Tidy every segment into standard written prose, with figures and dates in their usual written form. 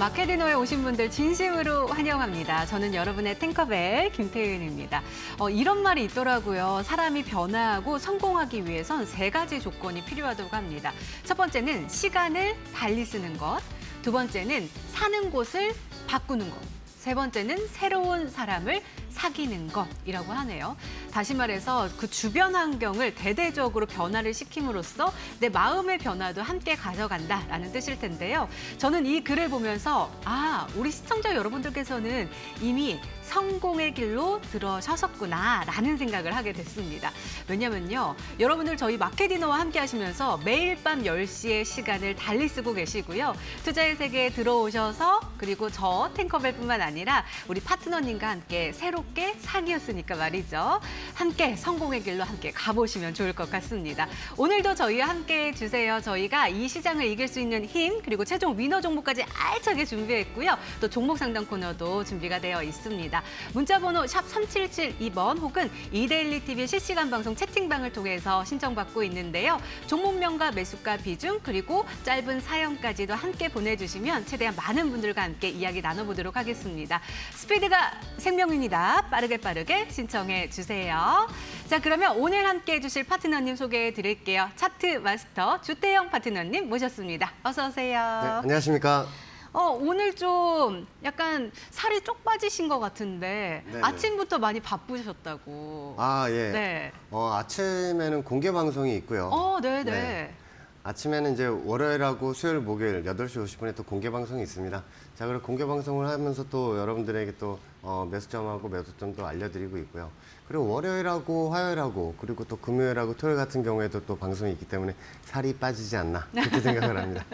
마케디노에 오신 분들 진심으로 환영합니다. 저는 여러분의 탱커벨 김태윤입니다. 이런 말이 있더라고요. 사람이 변화하고 성공하기 위해선 세 가지 조건이 필요하다고 합니다. 첫 번째는 시간을 달리 쓰는 것, 두 번째는 사는 곳을 바꾸는 것, 세 번째는 새로운 사람을 사귀는 것이라고 하네요. 다시 말해서 그 주변 환경을 대대적으로 변화를 시킴으로써 내 마음의 변화도 함께 가져간다라는 뜻일 텐데요. 저는 이 글을 보면서 우리 시청자 여러분들께서는 이미 성공의 길로 들어서셨구나라는 생각을 하게 됐습니다. 왜냐면요. 여러분들 저희 마케디노와 함께 하시면서 매일 밤 10시의 시간을 달리 쓰고 계시고요. 투자의 세계에 들어오셔서 그리고 저 탱커벨뿐만 아니라 우리 파트너님과 함께 새롭게 사귀었으니까 말이죠. 함께 성공의 길로 함께 가보시면 좋을 것 같습니다. 오늘도 저희와 함께 해주세요. 저희가 이 시장을 이길 수 있는 힘 그리고 최종 위너 종목까지 알차게 준비했고요. 또 종목 상담 코너도 준비가 되어 있습니다. 문자번호 샵 3772번 혹은 이데일리 TV 실시간 방송 채팅방을 통해서 신청받고 있는데요. 종목명과 매수가 비중 그리고 짧은 사연까지도 함께 보내주시면 최대한 많은 분들과 함께 이야기 나눠보도록 하겠습니다. 스피드가 생명입니다. 빠르게 신청해 주세요. 자, 그러면 오늘 함께 해주실 파트너님 소개해 드릴게요. 차트 마스터 주태영 파트너님 모셨습니다. 어서 오세요. 네, 안녕하십니까. 오늘 좀 약간 살이 쪽 빠지신 것 같은데 네네. 아침부터 많이 바쁘셨다고. 예. 네. 아침에는 공개 방송이 있고요. 네네. 네. 아침에는 이제 월요일하고 수요일, 목요일 8시 50분에 또 공개 방송이 있습니다. 자, 그리고 공개 방송을 하면서 또 여러분들에게 또 매수점하고 매도점도 알려드리고 있고요. 그리고 월요일하고 화요일하고 그리고 또 금요일하고 토요일 같은 경우에도 또 방송이 있기 때문에 살이 빠지지 않나 그렇게 생각을 합니다.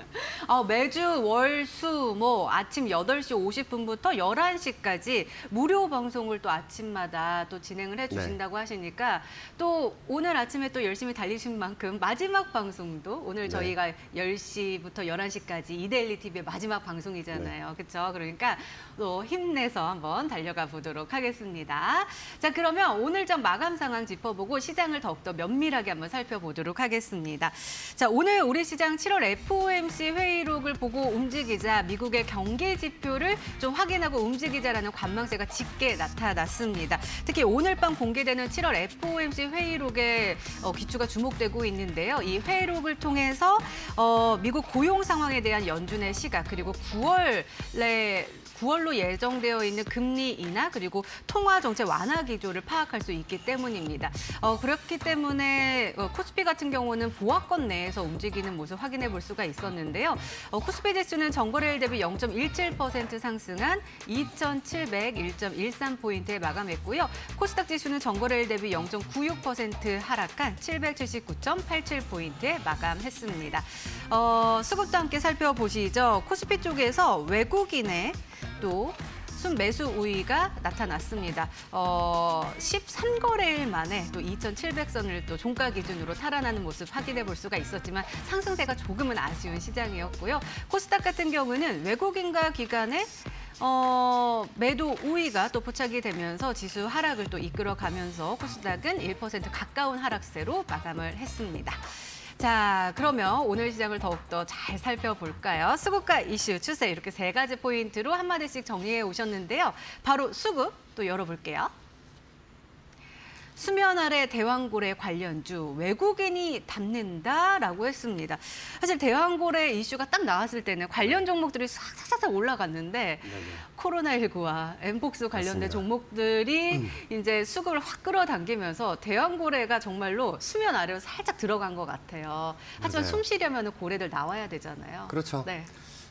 매주 월, 수, 아침 8시 50분부터 11시까지 무료 방송을 또 아침마다 또 진행을 해주신다고 하시니까 또 오늘 아침에 또 열심히 달리신 만큼 마지막 방송도 오늘 저희가 10시부터 11시까지 이데일리 TV의 마지막 방송이잖아요. 그렇죠? 그러니까 또 힘내서 한번 달려가 보도록 하겠습니다. 자, 그러면 오늘장 마감 상황 짚어보고 시장을 더욱더 면밀하게 한번 살펴보도록 하겠습니다. 자, 오늘 우리 시장 7월 FOMC 회의록을 보고 움직이자 미국의 경기 지표를 좀 확인하고 움직이자라는 관망세가 짙게 나타났습니다. 특히 오늘 밤 공개되는 7월 FOMC 회의록에 귀추가 주목되고 있는데요. 이 회의록을 통해서 미국 고용 상황에 대한 연준의 시각 그리고 9월로 예정되어 있는 금리 인하 그리고 통화 정책 완화 기조를 파악할 수 있기 때문입니다. 그렇기 때문에 코스피 같은 경우는 보합권 내에서 움직이는 모습 확인해 볼 수가 있었는데요. 코스피 지수는 전거래일 대비 0.17% 상승한 2,701.13포인트에 마감했고요. 코스닥 지수는 전거래일 대비 0.96% 하락한 779.87포인트에 마감했습니다. 수급도 함께 살펴보시죠. 코스피 쪽에서 외국인의 또 순매수 우위가 나타났습니다. 13거래일 만에 또 2,700선을 또 종가 기준으로 탈환하는 모습 확인해 볼 수가 있었지만 상승세가 조금은 아쉬운 시장이었고요. 코스닥 같은 경우는 외국인과 기관의 매도 우위가 또 포착이 되면서 지수 하락을 또 이끌어가면서 코스닥은 1% 가까운 하락세로 마감을 했습니다. 자, 그러면 오늘 시장을 더욱더 잘 살펴볼까요? 수급과 이슈, 추세 이렇게 세 가지 포인트로 한마디씩 정리해 오셨는데요. 바로 수급 또 열어볼게요. 수면 아래 대왕고래 관련주 외국인이 담는다라고 했습니다. 사실 대왕고래 이슈가 딱 나왔을 때는 관련 종목들이 싹싹싹 올라갔는데 코로나19와 엠폭스 관련된 맞습니다. 종목들이 이제 수급을 확 끌어당기면서 대왕고래가 정말로 수면 아래로 살짝 들어간 것 같아요. 하지만 맞아요. 숨 쉬려면 고래들 나와야 되잖아요. 그렇죠. 네.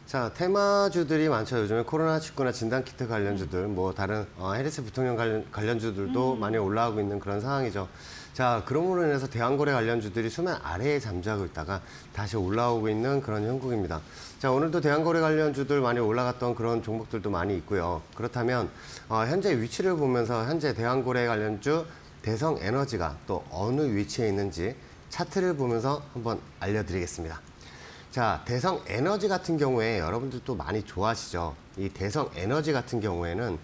자, 테마주들이 많죠. 요즘에 코로나19나 진단키트 관련주들, 다른 해리스 부통령 관련주들도 많이 올라가고 있는 그런 상황이죠. 자, 그럼으로 인해서 대왕거래 관련주들이 수면 아래에 잠자고 있다가 다시 올라오고 있는 그런 형국입니다. 자, 오늘도 대왕거래 관련주들 많이 올라갔던 그런 종목들도 많이 있고요. 그렇다면 현재 위치를 보면서 현재 대왕거래 관련주 대성에너지가 또 어느 위치에 있는지 차트를 보면서 한번 알려드리겠습니다. 자, 대성에너지 같은 경우에 여러분들도 많이 좋아하시죠. 이 대성에너지 같은 경우에는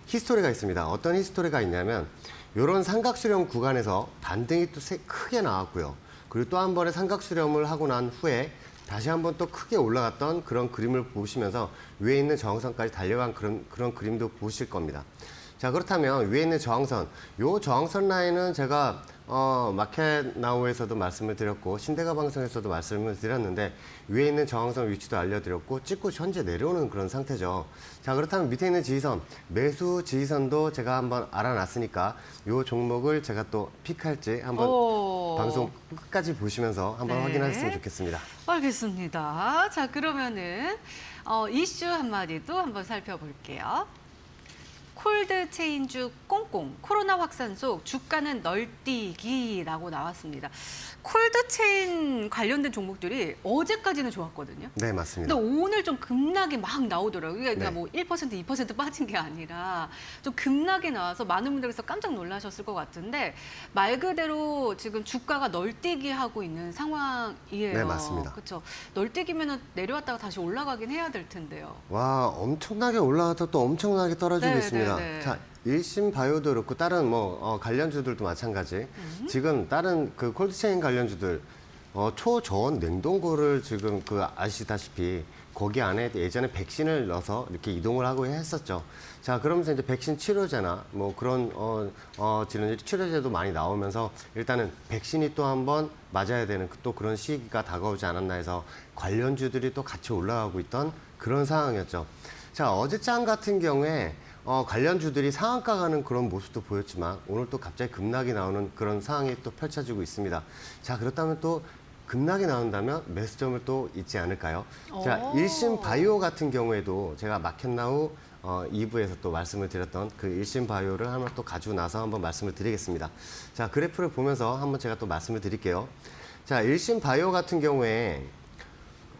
히스토리가 있습니다. 어떤 히스토리가 있냐면 이런 삼각수렴 구간에서 반등이 또 크게 나왔고요. 그리고 또 한 번의 삼각수렴을 하고 난 후에 다시 한번 또 크게 올라갔던 그런 그림을 보시면서 위에 있는 저항선까지 달려간 그런 그림도 보실 겁니다. 자, 그렇다면 위에 있는 저항선, 요 저항선 라인은 제가 마켓 나우에서도 말씀을 드렸고 신대가 방송에서도 말씀을 드렸는데 위에 있는 저항선 위치도 알려드렸고 찍고 현재 내려오는 그런 상태죠. 자, 그렇다면 밑에 있는 지지선, 매수 지지선도 제가 한번 알아놨으니까 요 종목을 제가 또 픽할지 한번 방송 끝까지 보시면서 한번 네. 확인하셨으면 좋겠습니다. 알겠습니다. 자, 그러면은 이슈 한마디도 한번 살펴볼게요. 콜드 체인주 꽁꽁 코로나 확산 속 주가는 널뛰기라고 나왔습니다. 콜드 체인 관련된 종목들이 어제까지는 좋았거든요. 네, 맞습니다. 근데 오늘 좀 급락이 막 나오더라고요. 그러니까 네. 뭐 1%, 2% 빠진 게 아니라 좀 급락이 나와서 많은 분들께서 깜짝 놀라셨을 것 같은데 말 그대로 지금 주가가 널뛰기 하고 있는 상황이에요. 네, 맞습니다. 그렇죠. 널뛰기면은 내려왔다가 다시 올라가긴 해야 될 텐데요. 와, 엄청나게 올라갔다 또 엄청나게 떨어지고 네, 있습니다. 네, 네. 자, 일신 바이오도 그렇고 다른 관련주들도 마찬가지. 지금 다른 그 콜드체인 관련주들 초저온 냉동고를 지금 아시다시피 거기 안에 예전에 백신을 넣어서 이렇게 이동을 하고 했었죠. 자, 그러면서 이제 백신 치료제나 뭐 그런 치료제도 많이 나오면서 일단은 백신이 또 한번 맞아야 되는 또 그런 시기가 다가오지 않았나 해서 관련주들이 또 같이 올라가고 있던 그런 상황이었죠. 자, 어제장 같은 경우에 관련주들이 상한가 가는 그런 모습도 보였지만 오늘 또 갑자기 급락이 나오는 그런 상황이 또 펼쳐지고 있습니다. 자, 그렇다면 또 급락이 나온다면 매수점을 또 있지 않을까요? 자, 일신 바이오 같은 경우에도 제가 마켓나우 2부에서 또 말씀을 드렸던 그 일신 바이오를 한번 또 가지고 나서 한번 말씀을 드리겠습니다. 자, 그래프를 보면서 한번 제가 또 말씀을 드릴게요. 자, 일신 바이오 같은 경우에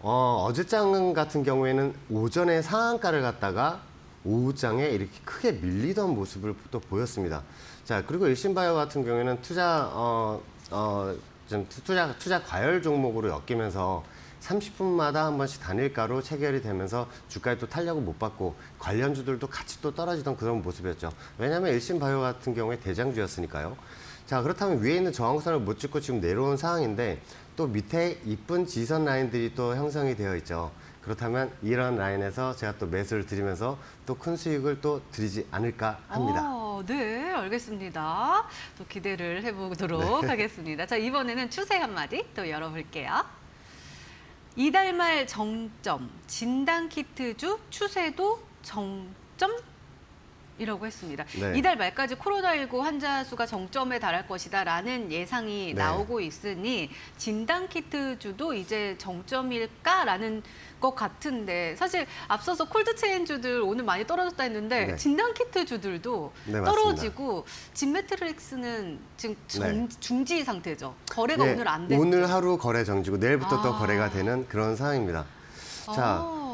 어제장 같은 경우에는 오전에 상한가를 갖다가 오후장에 이렇게 크게 밀리던 모습을 또 보였습니다. 자, 그리고 일신바이오 같은 경우에는 투자 과열 종목으로 엮이면서 30분마다 한 번씩 단일가로 체결이 되면서 주가에 또 탄력을 못 받고 관련주들도 같이 또 떨어지던 그런 모습이었죠. 왜냐하면 일신바이오 같은 경우에 대장주였으니까요. 자, 그렇다면 위에 있는 저항선을 못 찍고 지금 내려온 상황인데 또 밑에 이쁜 지선 라인들이 또 형성이 되어 있죠. 그렇다면 이런 라인에서 제가 또 매수를 드리면서 또 큰 수익을 또 드리지 않을까 합니다. 네, 알겠습니다. 또 기대를 해보도록 하겠습니다. 자, 이번에는 추세 한마디 또 열어볼게요. 이달 말 정점, 진단키트주 추세도 정점? 이라고 했습니다. 네. 이달 말까지 코로나19 환자 수가 정점에 달할 것이다라는 예상이 네. 나오고 있으니 진단키트주도 이제 정점일까라는 것 같은데 사실 앞서서 콜드체인주들 오늘 많이 떨어졌다 했는데 네. 진단키트주들도 네, 떨어지고 진메트릭스는 지금 네. 중지 상태죠. 거래가 예, 오늘 안 됐죠. 오늘 하루 거래 정지고 내일부터 또 아. 거래가 되는 그런 상황입니다. 자, 아.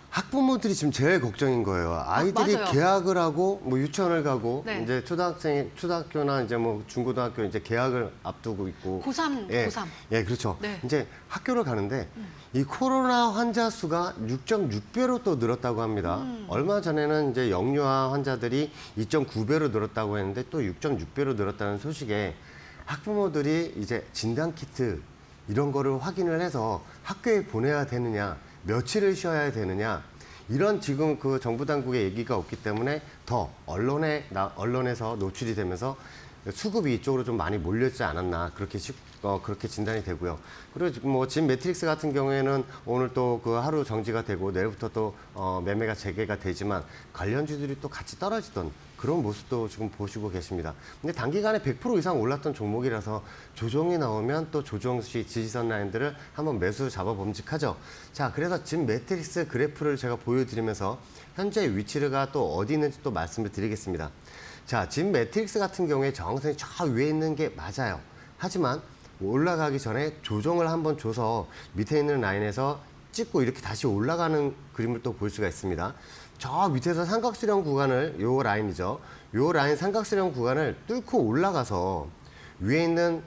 학부모들이 지금 제일 걱정인 거예요. 아이들이 맞아요. 개학을 하고 뭐 유치원을 가고 네. 이제 초등학교나 이제 뭐 중고등학교 이제 개학을 앞두고 있고 고3, 예, 고3. 예, 그렇죠. 네. 이제 학교를 가는데 이 코로나 환자 수가 6.6배로 또 늘었다고 합니다. 얼마 전에는 이제 영유아 환자들이 2.9배로 늘었다고 했는데 또 6.6배로 늘었다는 소식에 학부모들이 이제 진단 키트 이런 거를 확인을 해서 학교에 보내야 되느냐, 며칠을 쉬어야 되느냐, 이런 지금 그 정부 당국의 얘기가 없기 때문에 더 언론에서 노출이 되면서 수급이 이쪽으로 좀 많이 몰렸지 않았나 그렇게 진단이 되고요. 그리고 뭐 진 매트릭스 같은 경우에는 오늘 또 그 하루 정지가 되고 내일부터 또 매매가 재개가 되지만 관련주들이 또 같이 떨어지던 그런 모습도 지금 보시고 계십니다. 근데 단기간에 100% 이상 올랐던 종목이라서 조정이 나오면 또 조정 시 지지선 라인들을 한번 매수 잡아 범직하죠. 자, 그래서 진 매트릭스 그래프를 제가 보여드리면서 현재 위치가 또 어디 있는지 또 말씀을 드리겠습니다. 자, 진 매트릭스 같은 경우에 저항선이 저 위에 있는 게 맞아요. 하지만 올라가기 전에 조정을 한번 줘서 밑에 있는 라인에서 찍고 이렇게 다시 올라가는 그림을 또 볼 수가 있습니다. 저 밑에서 삼각수렴 구간을, 요 라인이죠. 요 라인 삼각수렴 구간을 뚫고 올라가서 위에 있는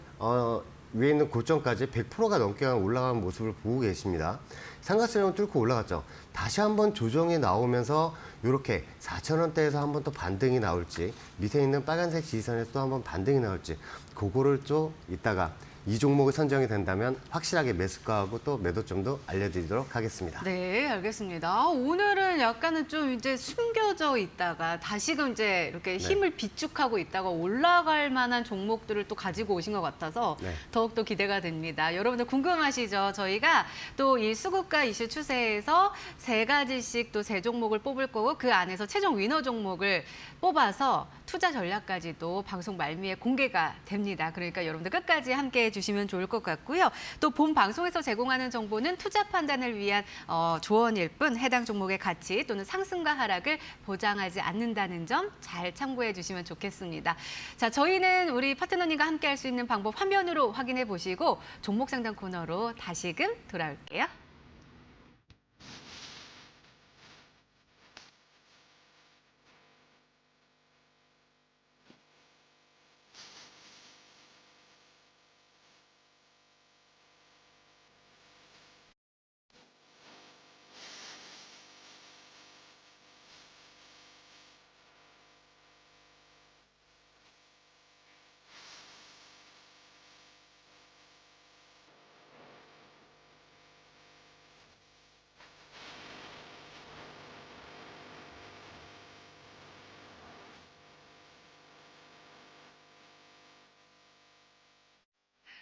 고점까지 100%가 넘게 올라가는 모습을 보고 계십니다. 삼각수렴을 뚫고 올라갔죠. 다시 한번 조정이 나오면서 이렇게 4,000원대에서 한번 또 반등이 나올지, 밑에 있는 빨간색 지지선에서 또 한번 반등이 나올지, 그거를 좀 이따가 이 종목이 선정이 된다면 확실하게 매수가하고 또 매도점도 알려드리도록 하겠습니다. 네, 알겠습니다. 오늘은 약간은 좀 이제 숨겨져 있다가 다시금 이제 이렇게 힘을 비축하고 있다가 올라갈 만한 종목들을 또 가지고 오신 것 같아서 네. 더욱더 기대가 됩니다. 여러분들 궁금하시죠? 저희가 또 이 수급과 이슈 추세에서 3가지씩 또 세 종목을 뽑을 거고 그 안에서 최종 위너 종목을 뽑아서 투자 전략까지도 방송 말미에 공개가 됩니다. 그러니까 여러분들 끝까지 함께 해주시면 좋을 것 같고요. 또 본 방송에서 제공하는 정보는 투자 판단을 위한 조언일 뿐 해당 종목의 가치 또는 상승과 하락을 보장하지 않는다는 점 잘 참고해 주시면 좋겠습니다. 자, 저희는 우리 파트너님과 함께 할 수 있는 방법 화면으로 확인해 보시고 종목 상담 코너로 다시금 돌아올게요.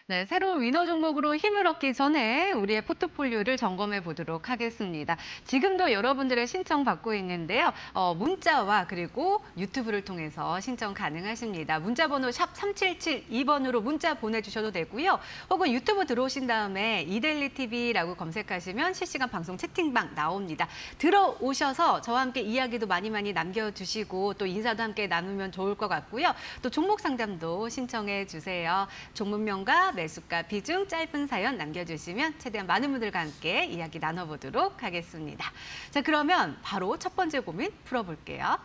네, 새로운 위너 종목으로 힘을 얻기 전에 우리의 포트폴리오를 점검해 보도록 하겠습니다. 지금도 여러분들의 신청 받고 있는데요. 문자와 그리고 유튜브를 통해서 신청 가능하십니다. 문자 번호 샵 3772번으로 문자 보내주셔도 되고요. 혹은 유튜브 들어오신 다음에 이데일리 TV라고 검색하시면 실시간 방송 채팅방 나옵니다. 들어오셔서 저와 함께 이야기도 많이 남겨주시고 또 인사도 함께 나누면 좋을 것 같고요. 또 종목 상담도 신청해 주세요. 종목명과 매수가, 비중, 짧은 사연 남겨주시면 최대한 많은 분들과 함께 이야기 나눠보도록 하겠습니다. 자, 그러면 바로 첫 번째 고민 풀어볼게요.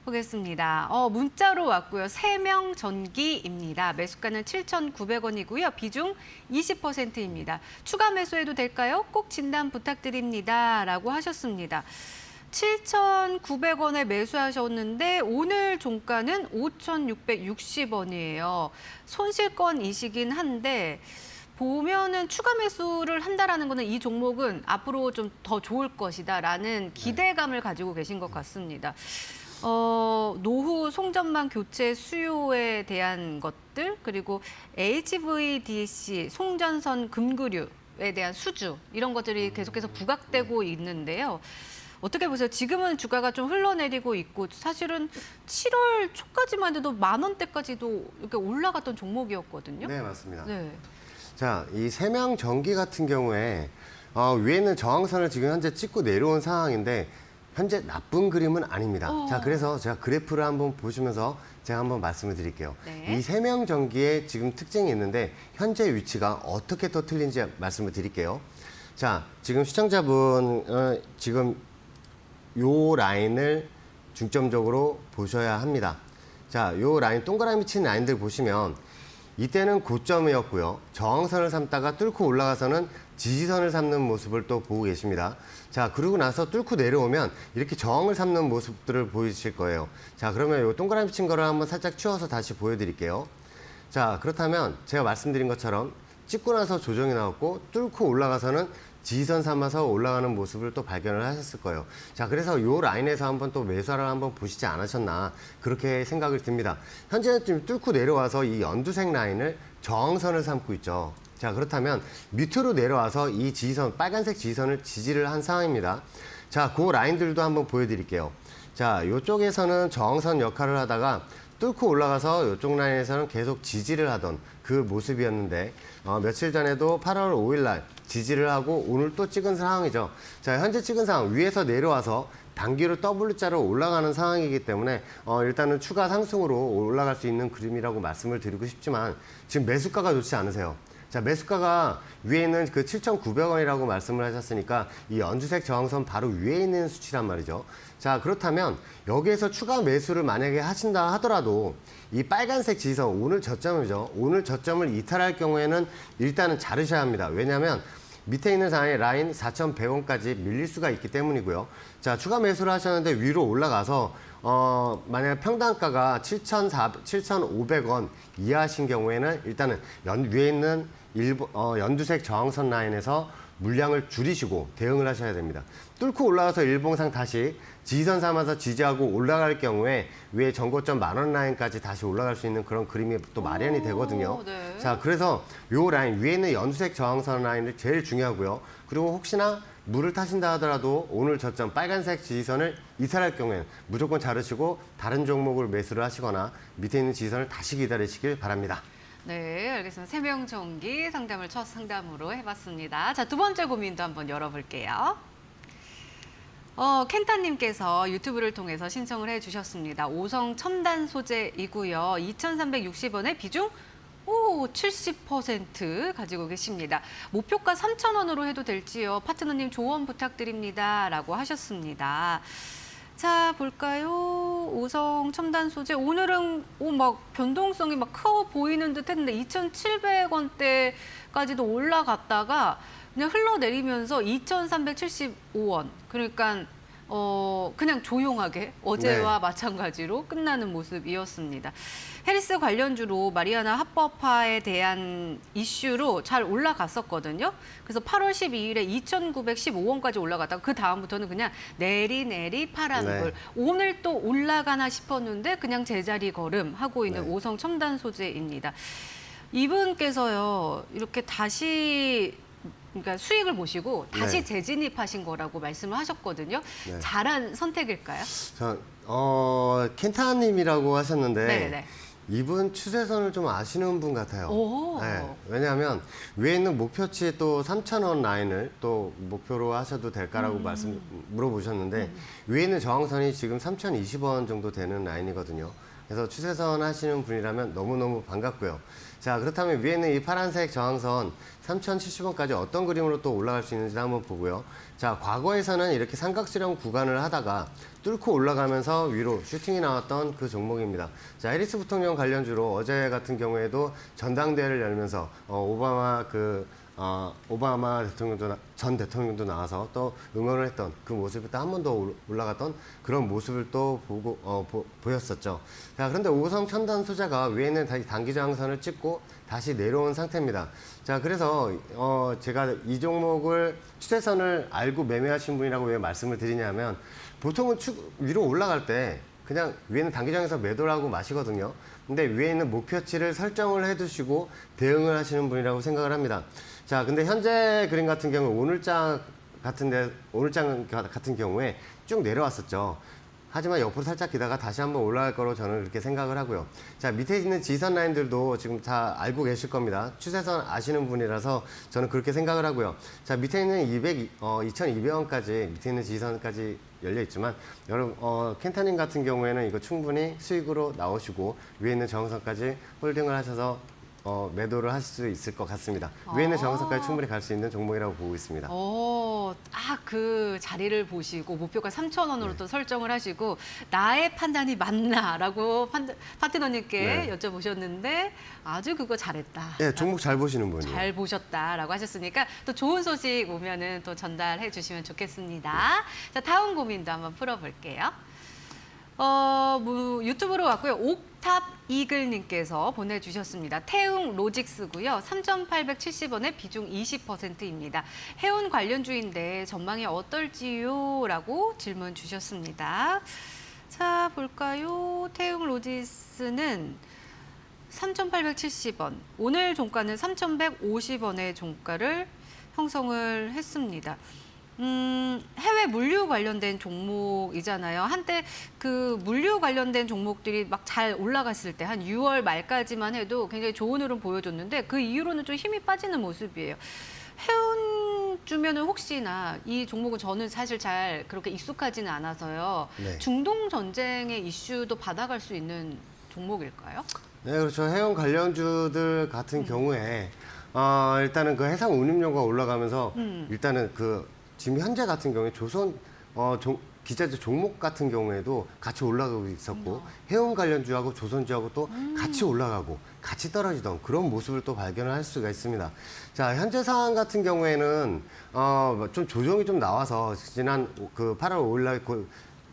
보겠습니다. 문자로 왔고요. 세명전기입니다. 매수가는 7,900원이고요. 비중 20%입니다. 추가 매수해도 될까요? 꼭 진단 부탁드립니다. 라고 하셨습니다. 7,900원에 매수하셨는데 오늘 종가는 5,660원이에요. 손실권이시긴 한데 보면은 추가 매수를 한다라는 거는 이 종목은 앞으로 좀 더 좋을 것이다라는 기대감을 가지고 계신 것 같습니다. 노후 송전망 교체 수요에 대한 것들 그리고 HVDC 송전선 금구류에 대한 수주 이런 것들이 계속해서 부각되고 있는데요. 어떻게 보세요? 지금은 주가가 좀 흘러내리고 있고 사실은 7월 초까지만 해도 10,000원대까지도 이렇게 올라갔던 종목이었거든요. 네, 맞습니다. 네. 자, 이 세명전기 같은 경우에 위에는 저항선을 지금 현재 찍고 내려온 상황인데 현재 나쁜 그림은 아닙니다. 자, 그래서 제가 그래프를 한번 보시면서 제가 한번 말씀을 드릴게요. 네. 이 세명전기의 지금 특징이 있는데 현재 위치가 어떻게 더 틀린지 말씀을 드릴게요. 자, 지금 시청자분 지금 요 라인을 중점적으로 보셔야 합니다. 자, 요 라인 동그라미 친 라인들 보시면 이때는 고점이었고요. 저항선을 삼다가 뚫고 올라가서는 지지선을 삼는 모습을 또 보고 계십니다. 자, 그러고 나서 뚫고 내려오면 이렇게 저항을 삼는 모습들을 보이실 거예요. 자, 그러면 요 동그라미 친 거를 한번 살짝 치워서 다시 보여드릴게요. 자, 그렇다면 제가 말씀드린 것처럼 찍고 나서 조정이 나왔고 뚫고 올라가서는 지지선 삼아서 올라가는 모습을 또 발견을 하셨을 거예요. 자, 그래서 요 라인에서 한번 또 매수하러 한번 보시지 않으셨나 그렇게 생각을 듭니다. 현재는 좀 뚫고 내려와서 이 연두색 라인을 저항선을 삼고 있죠. 자, 그렇다면 밑으로 내려와서 이 지지선, 빨간색 지지선을 지지를 한 상황입니다. 자, 그 라인들도 한번 보여드릴게요. 자, 이쪽에서는 저항선 역할을 하다가 뚫고 올라가서 이쪽 라인에서는 계속 지지를 하던 그 모습이었는데 며칠 전에도 8월 5일 날 지지를 하고 오늘 또 찍은 상황이죠. 자, 현재 찍은 상황 위에서 내려와서 단기로 W자로 올라가는 상황이기 때문에 일단은 추가 상승으로 올라갈 수 있는 그림이라고 말씀을 드리고 싶지만 지금 매수가가 좋지 않으세요. 자, 매수가가 위에 있는 그 7,900원이라고 말씀을 하셨으니까 이 연두색 저항선 바로 위에 있는 수치란 말이죠. 자, 그렇다면 여기에서 추가 매수를 만약에 하신다 하더라도 이 빨간색 지지선 오늘 저점이죠. 오늘 저점을 이탈할 경우에는 일단은 자르셔야 합니다. 왜냐하면 밑에 있는 라인 4,100원까지 밀릴 수가 있기 때문이고요. 자, 추가 매수를 하셨는데 위로 올라가서 만약 평단가가 7,500원 이하신 경우에는 일단은 위에 있는 연두색 저항선 라인에서 물량을 줄이시고 대응을 하셔야 됩니다. 뚫고 올라가서 일봉상 다시 지지선 삼아서 지지하고 올라갈 경우에 위에 전고점 10,000원 라인까지 다시 올라갈 수 있는 그런 그림이 또 마련이 되거든요. 네. 자, 그래서 요 라인 위에 있는 연두색 저항선 라인을 제일 중요하고요. 그리고 혹시나 물을 타신다 하더라도 오늘 저점 빨간색 지지선을 이탈할 경우에는 무조건 자르시고 다른 종목을 매수를 하시거나 밑에 있는 지지선을 다시 기다리시길 바랍니다. 네, 알겠습니다. 세명정기 상담을 첫 상담으로 해봤습니다. 자, 두 번째 고민도 한번 열어볼게요. 켄타님께서 유튜브를 통해서 신청을 해주셨습니다. 오성 첨단 소재이고요. 2,360원의 비중 70% 가지고 계십니다. 목표가 3,000원으로 해도 될지요? 파트너님 조언 부탁드립니다. 라고 하셨습니다. 자, 볼까요? 오성 첨단 소재. 오늘은 막 변동성이 막 커 보이는 듯 했는데 2,700원대까지도 올라갔다가 그냥 흘러내리면서 2,375원. 그러니까 그냥 조용하게 어제와 마찬가지로 끝나는 모습이었습니다. 해리스 관련주로 마리아나 합법화에 대한 이슈로 잘 올라갔었거든요. 그래서 8월 12일에 2,915원까지 올라갔다가 그 다음부터는 그냥 내리 파란불. 오늘 또 올라가나 싶었는데 그냥 제자리 걸음 하고 있는 오성 첨단 소재입니다. 이분께서요, 이렇게 다시 그러니까 수익을 보시고 다시 재진입하신 거라고 말씀을 하셨거든요. 잘한 선택일까요? 자, 켄타님이라고 하셨는데 네네. 이분 추세선을 좀 아시는 분 같아요. 오. 네, 왜냐하면 위에 있는 목표치 또 3,000원 라인을 또 목표로 하셔도 될까라고 물어보셨는데 위에 있는 저항선이 지금 3,020원 정도 되는 라인이거든요. 그래서 추세선 하시는 분이라면 너무너무 반갑고요. 자, 그렇다면 위에 있는 이 파란색 저항선 3,070원까지 어떤 그림으로 또 올라갈 수 있는지 한번 보고요. 자, 과거에서는 이렇게 삼각수렴 구간을 하다가 뚫고 올라가면서 위로 슈팅이 나왔던 그 종목입니다. 자, 해리스 부통령 관련주로 어제 같은 경우에도 전당대회를 열면서 오바마 전 대통령도 나와서 또 응원을 했던 그 모습이 또 한 번 더 올라갔던 그런 모습을 또 보였었죠. 자, 그런데 오성 첨단 소재가 위에 있는 단기 저항선을 찍고 다시 내려온 상태입니다. 자, 그래서 제가 이 종목을 추세선을 알고 매매하신 분이라고 왜 말씀을 드리냐면 보통은 위로 올라갈 때 그냥 위에는 단기장에서 매도를 하고 마시거든요. 근데 위에 있는 목표치를 설정을 해두시고 대응을 하시는 분이라고 생각을 합니다. 자, 근데 현재 그림 같은 경우 오늘장 같은 경우에 쭉 내려왔었죠. 하지만 옆으로 살짝 기다가 다시 한번 올라갈 거로 저는 그렇게 생각을 하고요. 자, 밑에 있는 지지선 라인들도 지금 다 알고 계실 겁니다. 추세선 아시는 분이라서 저는 그렇게 생각을 하고요. 자, 밑에 있는 2,200원까지 밑에 있는 지지선까지 열려 있지만 여러분 켄타님 같은 경우에는 이거 충분히 수익으로 나오시고 위에 있는 저항선까지 홀딩을 하셔서 매도를 하실 수 있을 것 같습니다. 위에 있는 저항선까지 충분히 갈 수 있는 종목이라고 보고 있습니다. 그 자리를 보시고 목표가 3,000원으로 또 설정을 하시고 나의 판단이 맞나라고 파트너님께 여쭤보셨는데 아주 그거 잘했다. 네, 종목 잘 보시는 분이에요. 잘 보셨다라고 하셨으니까 또 좋은 소식 오면은 또 전달해 주시면 좋겠습니다. 자, 다음 고민도 한번 풀어볼게요. 유튜브로 왔고요. 옥탑 이글님께서 보내주셨습니다. 태웅 로직스고요. 3,870원에 비중 20%입니다. 해운 관련주인데 전망이 어떨지요? 라고 질문 주셨습니다. 자, 볼까요? 태웅 로직스는 3,870원. 오늘 종가는 3,150원의 종가를 형성을 했습니다. 해외 물류 관련된 종목이잖아요. 한때 그 물류 관련된 종목들이 막 잘 올라갔을 때 한 6월 말까지만 해도 굉장히 좋은 흐름 보여줬는데 그 이후로는 좀 힘이 빠지는 모습이에요. 해운주면은 혹시나 이 종목은 저는 사실 잘 그렇게 익숙하지는 않아서요. 네. 중동 전쟁의 이슈도 받아갈 수 있는 종목일까요? 네, 그렇죠. 해운 관련주들 같은 경우에 일단은 그 해상 운임료가 올라가면서 일단은 지금 현재 같은 경우에 기자재 종목 같은 경우에도 같이 올라가고 있었고 해운 관련주하고 조선주하고 또 같이 올라가고 같이 떨어지던 그런 모습을 또 발견을 할 수가 있습니다. 자, 현재 상황 같은 경우에는 좀 조정이 좀 나와서 지난 그 8월 5일 날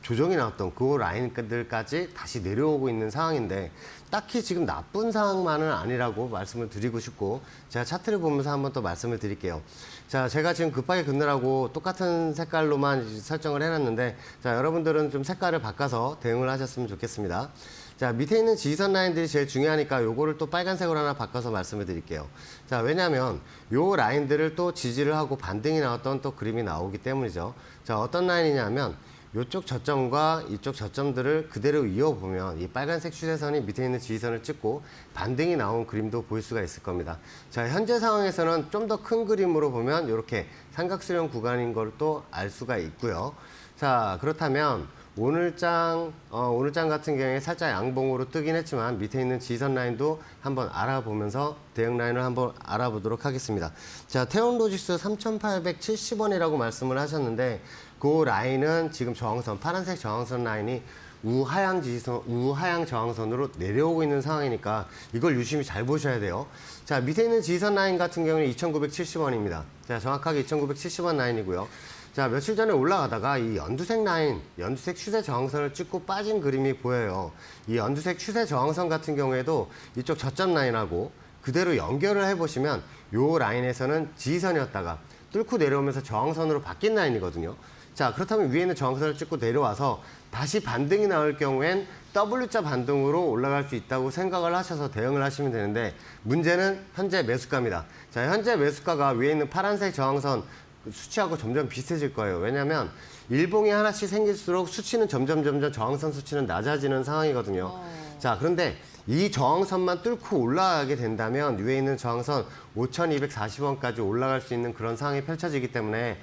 조정이 나왔던 그 라인들까지 다시 내려오고 있는 상황인데 딱히 지금 나쁜 상황만은 아니라고 말씀을 드리고 싶고 제가 차트를 보면서 한번 또 말씀을 드릴게요. 자, 제가 지금 급하게 긋느라고 똑같은 색깔로만 설정을 해놨는데 자, 여러분들은 좀 색깔을 바꿔서 대응을 하셨으면 좋겠습니다. 자, 밑에 있는 지지선 라인들이 제일 중요하니까 요거를 또 빨간색으로 하나 바꿔서 말씀을 드릴게요. 자, 왜냐하면 요 라인들을 또 지지를 하고 반등이 나왔던 또 그림이 나오기 때문이죠. 자, 어떤 라인이냐면 이쪽 저점과 이쪽 저점들을 그대로 이어보면 이 빨간색 추세선이 밑에 있는 지지선을 찍고 반등이 나온 그림도 보일 수가 있을 겁니다. 자, 현재 상황에서는 좀 더 큰 그림으로 보면 이렇게 삼각수렴 구간인 걸 또 알 수가 있고요. 자, 그렇다면 오늘장 같은 경우에 살짝 양봉으로 뜨긴 했지만 밑에 있는 지지선 라인도 한번 알아보면서 대응 라인을 한번 알아보도록 하겠습니다. 자, 태온로직스 3,870원이라고 말씀을 하셨는데 그 라인은 지금 저항선, 파란색 저항선 라인이 우하향 저항선으로 내려오고 있는 상황이니까 이걸 유심히 잘 보셔야 돼요. 자, 밑에 있는 지지선 라인 같은 경우는 2,970원입니다. 자, 정확하게 2,970원 라인이고요. 자, 며칠 전에 올라가다가 이 연두색 라인, 연두색 추세 저항선을 찍고 빠진 그림이 보여요. 이 연두색 추세 저항선 같은 경우에도 이쪽 저점 라인하고 그대로 연결을 해보시면 이 라인에서는 지지선이었다가 뚫고 내려오면서 저항선으로 바뀐 라인이거든요. 자, 그렇다면 위에 있는 저항선을 찍고 내려와서 다시 반등이 나올 경우엔 W자 반등으로 올라갈 수 있다고 생각을 하셔서 대응을 하시면 되는데 문제는 현재 매수가입니다. 자, 현재 매수가가 위에 있는 파란색 저항선 수치하고 점점 비슷해질 거예요. 왜냐하면 일봉이 하나씩 생길수록 수치는 점점 저항선 수치는 낮아지는 상황이거든요. 자, 그런데 이 저항선만 뚫고 올라가게 된다면 위에 있는 저항선 5,240원까지 올라갈 수 있는 그런 상황이 펼쳐지기 때문에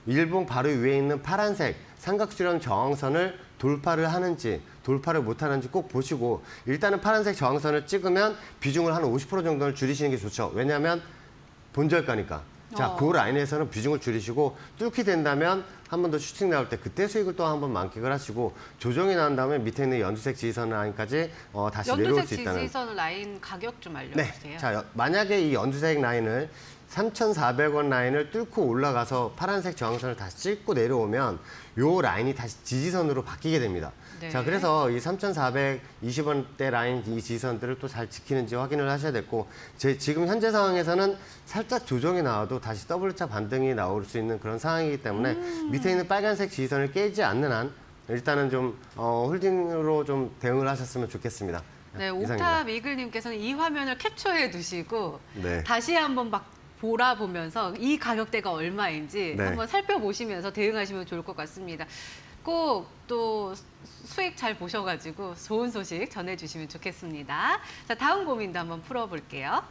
일봉 바로 위에 있는 파란색 삼각수렴 저항선을 돌파를 하는지 돌파를 못하는지 꼭 보시고 일단은 파란색 저항선을 찍으면 비중을 한 50% 정도를 줄이시는 게 좋죠. 왜냐하면 본절가니까. 자, 그 라인에서는 비중을 줄이시고 뚫기 된다면 한 번 더 슈팅 나올 때 그때 수익을 또 한 번 만끽을 하시고 조정이 나온 다음에 밑에 있는 연두색 지지선 라인까지 다시 내려올 수 있다는. 연두색 지지선 라인 가격 좀 알려주세요. 네. 자, 만약에 이 연두색 라인을 3,400원 라인을 뚫고 올라가서 파란색 저항선을 다시 찍고 내려오면 요 라인이 다시 지지선으로 바뀌게 됩니다. 네. 자, 그래서 이 3,420원대 라인 이 지지선들을 또 잘 지키는지 확인을 하셔야 됐고 지금 현재 상황에서는 살짝 조정이 나와도 다시 W자 반등이 나올 수 있는 그런 상황이기 때문에 밑에 있는 빨간색 지지선을 깨지 않는 한 일단은 좀 홀딩으로 좀 대응을 하셨으면 좋겠습니다. 네, 이상입니다. 옥탑 이글님께서는 이 화면을 캡처해 두시고 네. 다시 한번 막 보라보면서 이 가격대가 얼마인지 네. 한번 살펴보시면서 대응하시면 좋을 것 같습니다. 꼭 또 수익 잘 보셔가지고 좋은 소식 전해주시면 좋겠습니다. 자, 다음 고민도 한번 풀어볼게요.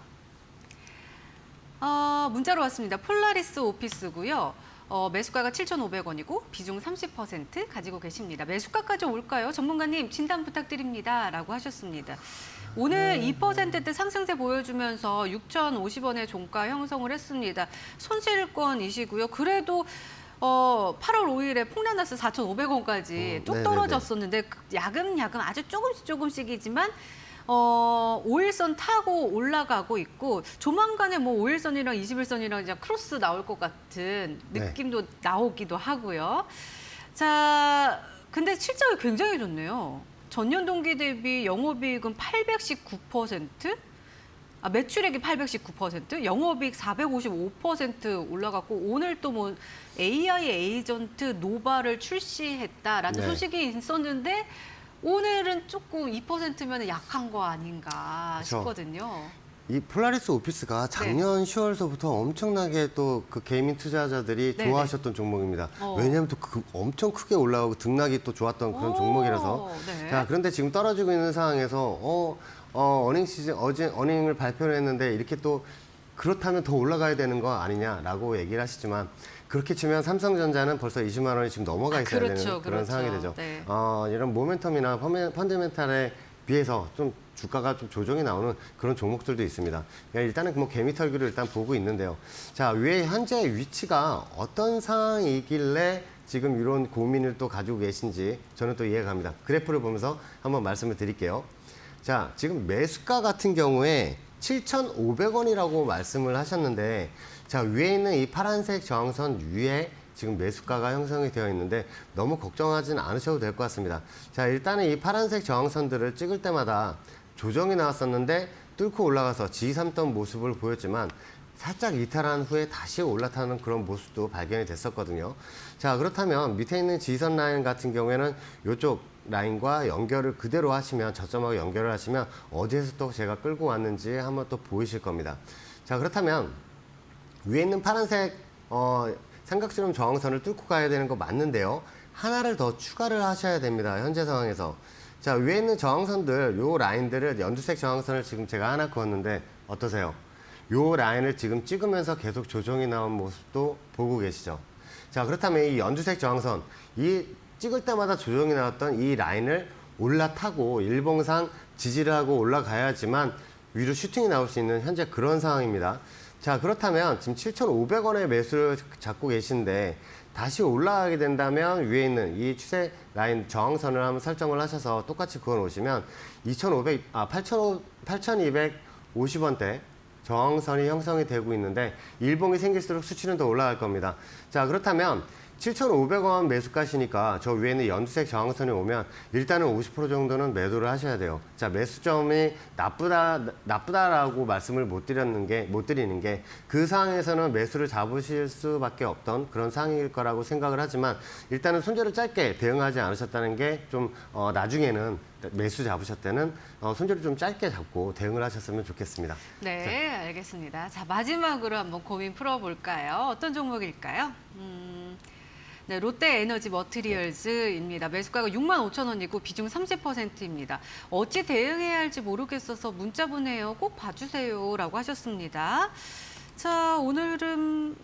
문자로 왔습니다. 폴라리스 오피스고요. 매수가가 7,500원이고 비중 30% 가지고 계십니다. 매수가까지 올까요? 전문가님 진단 부탁드립니다. 라고 하셨습니다. 오늘 2%대 상승세 보여주면서 6,050원의 종가 형성을 했습니다. 손실권이시고요. 그래도 8월 5일에 폭락났을 4,500원까지 뚝 네네네. 떨어졌었는데 야금야금 아주 조금씩이지만 5일선 타고 올라가고 있고 조만간에 뭐 5일선이랑 21선이랑 이제 크로스 나올 것 같은 느낌도 나오기도 하고요. 자, 근데 실적이 굉장히 좋네요. 전년 동기 대비 영업이익은 819%, 매출액이 819%, 영업이익 455% 올라갔고 오늘 또 뭐 AI 에이전트 노바를 출시했다라는 네. 소식이 있었는데 오늘은 조금 2%면 약한 거 아닌가 그렇죠. 싶거든요. 이 폴라리스 오피스가 작년 10월서부터 엄청나게 또 그 개인 투자자들이 네네. 좋아하셨던 종목입니다. 어. 왜냐하면 또 엄청 크게 올라가고 등락이 또 좋았던 그런 종목이라서. 네. 자, 그런데 지금 떨어지고 있는 상황에서 어닝 시즌 어제 어닝을 발표를 했는데 이렇게 또 그렇다면 더 올라가야 되는 거 아니냐라고 얘기를 하시지만 그렇게 치면 삼성전자는 벌써 20만 원이 지금 넘어가 있어야 그렇죠, 되는 그런 그렇죠. 상황이 되죠. 네. 이런 모멘텀이나 펀드멘탈의 비해서 좀 주가가 좀 조정이 나오는 그런 종목들도 있습니다. 일단은 뭐 개미털기를 일단 보고 있는데요. 자, 위에 현재 위치가 어떤 상황이길래 지금 이런 고민을 또 가지고 계신지 저는 또 이해가 갑니다. 그래프를 보면서 한번 말씀을 드릴게요. 자, 지금 매수가 같은 경우에 7,500원이라고 말씀을 하셨는데, 자, 위에 있는 이 파란색 저항선 위에 지금 매수가가 형성이 되어 있는데 너무 걱정하지는 않으셔도 될 것 같습니다. 자, 일단은 이 파란색 저항선들을 찍을 때마다 조정이 나왔었는데 뚫고 올라가서 지지 삼던 모습을 보였지만 살짝 이탈한 후에 다시 올라타는 그런 모습도 발견이 됐었거든요. 자, 그렇다면 밑에 있는 지지선 라인 같은 경우에는 이쪽 라인과 연결을 그대로 하시면, 저점하고 연결을 하시면 어디에서 또 제가 끌고 왔는지 한번 또 보이실 겁니다. 자, 그렇다면 위에 있는 파란색 삼각수렴 저항선을 뚫고 가야 되는 거 맞는데요. 하나를 더 추가를 하셔야 됩니다. 현재 상황에서. 자, 위에 있는 저항선들, 요 라인들을 연두색 저항선을 지금 제가 하나 그었는데 어떠세요? 요 라인을 지금 찍으면서 계속 조정이 나온 모습도 보고 계시죠? 자, 그렇다면 이 연두색 저항선, 이 찍을 때마다 조정이 나왔던 이 라인을 올라타고 일봉상 지지를 하고 올라가야지만 위로 슈팅이 나올 수 있는 현재 그런 상황입니다. 자, 그렇다면 지금 7,500원의 매수를 잡고 계신데 다시 올라가게 된다면 위에 있는 이 추세 라인 저항선을 한번 설정을 하셔서 똑같이 그어 놓으시면 8,250원대 저항선이 형성이 되고 있는데 일봉이 생길수록 수치는 더 올라갈 겁니다. 자, 그렇다면 7,500원 매수가시니까 저 위에는 연두색 저항선이 오면 일단은 50% 정도는 매도를 하셔야 돼요. 자, 매수점이 나쁘다라고 말씀을 못 드리는 게 그 상황에서는 매수를 잡으실 수밖에 없던 그런 상황일 거라고 생각을 하지만 일단은 손절을 짧게 대응하지 않으셨다는 게 좀 나중에는 매수 잡으실 때는 손절을 좀 짧게 잡고 대응을 하셨으면 좋겠습니다. 네, 알겠습니다. 자, 마지막으로 한번 고민 풀어볼까요? 어떤 종목일까요? 네, 롯데에너지 머티리얼즈입니다. 매수가가 65,000원이고 비중 30%입니다. 어찌 대응해야 할지 모르겠어서 문자 보내요. 꼭 봐주세요. 라고 하셨습니다. 자, 오늘은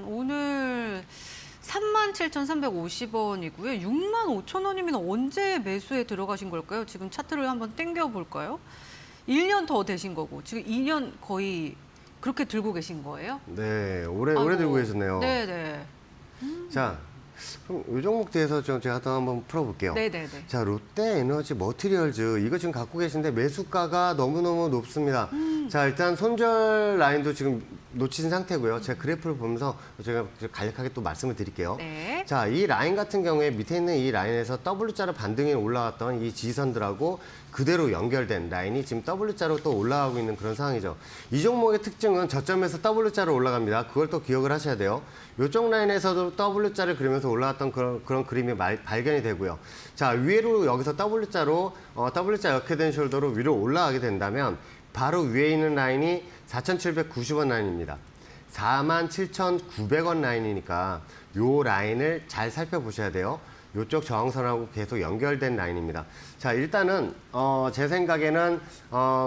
오늘 37,350원이고요. 65,000원이면 언제 매수에 들어가신 걸까요? 지금 차트를 한번 땡겨볼까요? 1년 더 되신 거고 지금 2년 거의 그렇게 들고 계신 거예요? 네, 오래 들고 계셨네요. 네네. 자, 그럼 이 종목 대해서 좀 제가 또 한번 풀어볼게요. 네네네. 자, 롯데에너지 머티리얼즈 이거 지금 갖고 계신데 매수가가 너무너무 높습니다. 자, 일단 손절 라인도 지금 놓친 상태고요. 제가 그래프를 보면서 제가 간략하게 또 말씀을 드릴게요. 네. 자, 이 라인 같은 경우에 밑에 있는 이 라인에서 W자로 반등이 올라왔던 이 지지선들하고 그대로 연결된 라인이 지금 W자로 또 올라가고 있는 그런 상황이죠. 이 종목의 특징은 저점에서 W자로 올라갑니다. 그걸 또 기억을 하셔야 돼요. 이쪽 라인에서도 W자를 그리면서 올라왔던 그런 그림이 발견이 되고요. 자, 위로 여기서 W자로 W자 역회된 숄더로 위로 올라가게 된다면 바로 위에 있는 라인이 4,790원 라인입니다. 47,900원 라인이니까 요 라인을 잘 살펴보셔야 돼요. 요쪽 저항선하고 계속 연결된 라인입니다. 자, 일단은 제 생각에는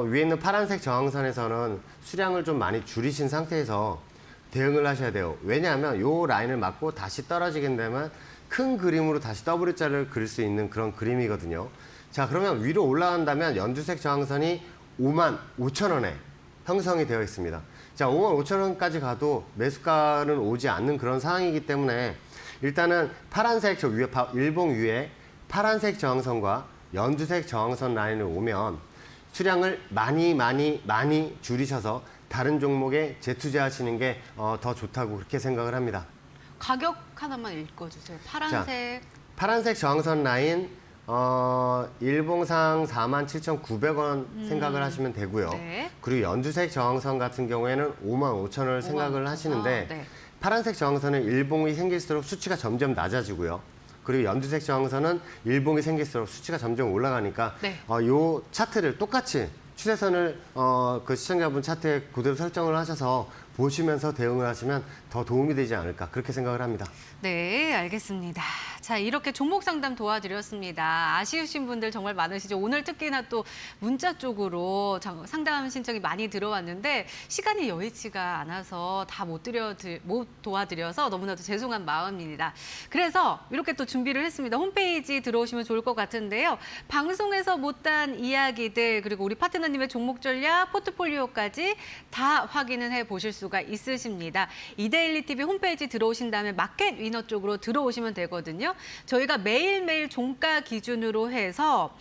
위에 있는 파란색 저항선에서는 수량을 좀 많이 줄이신 상태에서 대응을 하셔야 돼요. 왜냐하면 요 라인을 맞고 다시 떨어지게 되면 큰 그림으로 다시 W자를 그릴 수 있는 그런 그림이거든요. 자, 그러면 위로 올라간다면 연두색 저항선이 55,000원에 형성이 되어 있습니다. 자, 55,000원까지 가도 매수가는 오지 않는 그런 상황이기 때문에 일단은 파란색 저 위에 일봉 위에 파란색 저항선과 연두색 저항선 라인을 오면 수량을 많이 줄이셔서 다른 종목에 재투자하시는 게 더 좋다고 그렇게 생각을 합니다. 가격 하나만 읽어주세요. 파란색. 자, 파란색 저항선 라인 일봉상 47,900원 생각을 하시면 되고요. 네. 그리고 연두색 저항선 같은 경우에는 55,000원을 생각을 하시는데 네. 파란색 저항선은 일봉이 생길수록 수치가 점점 낮아지고요. 그리고 연두색 저항선은 일봉이 생길수록 수치가 점점 올라가니까 네. 요 차트를 똑같이 추세선을 그 시청자분 차트에 그대로 설정을 하셔서 보시면서 대응을 하시면 더 도움이 되지 않을까 그렇게 생각을 합니다. 네, 알겠습니다. 자, 이렇게 종목 상담 도와드렸습니다. 아쉬우신 분들 정말 많으시죠. 오늘 특히나 또 문자 쪽으로 상담 신청이 많이 들어왔는데 시간이 여의치가 않아서 다 못 도와드려서 너무나도 죄송한 마음입니다. 그래서 이렇게 또 준비를 했습니다. 홈페이지 들어오시면 좋을 것 같은데요. 방송에서 못한 이야기들 그리고 우리 파트너님의 종목 전략, 포트폴리오까지 다 확인을 해보실 수가 있으십니다. 이데일리 TV 홈페이지 들어오신 다음에 마켓 위너 쪽으로 들어오시면 되거든요. 저희가 매일매일 종가 기준으로 해서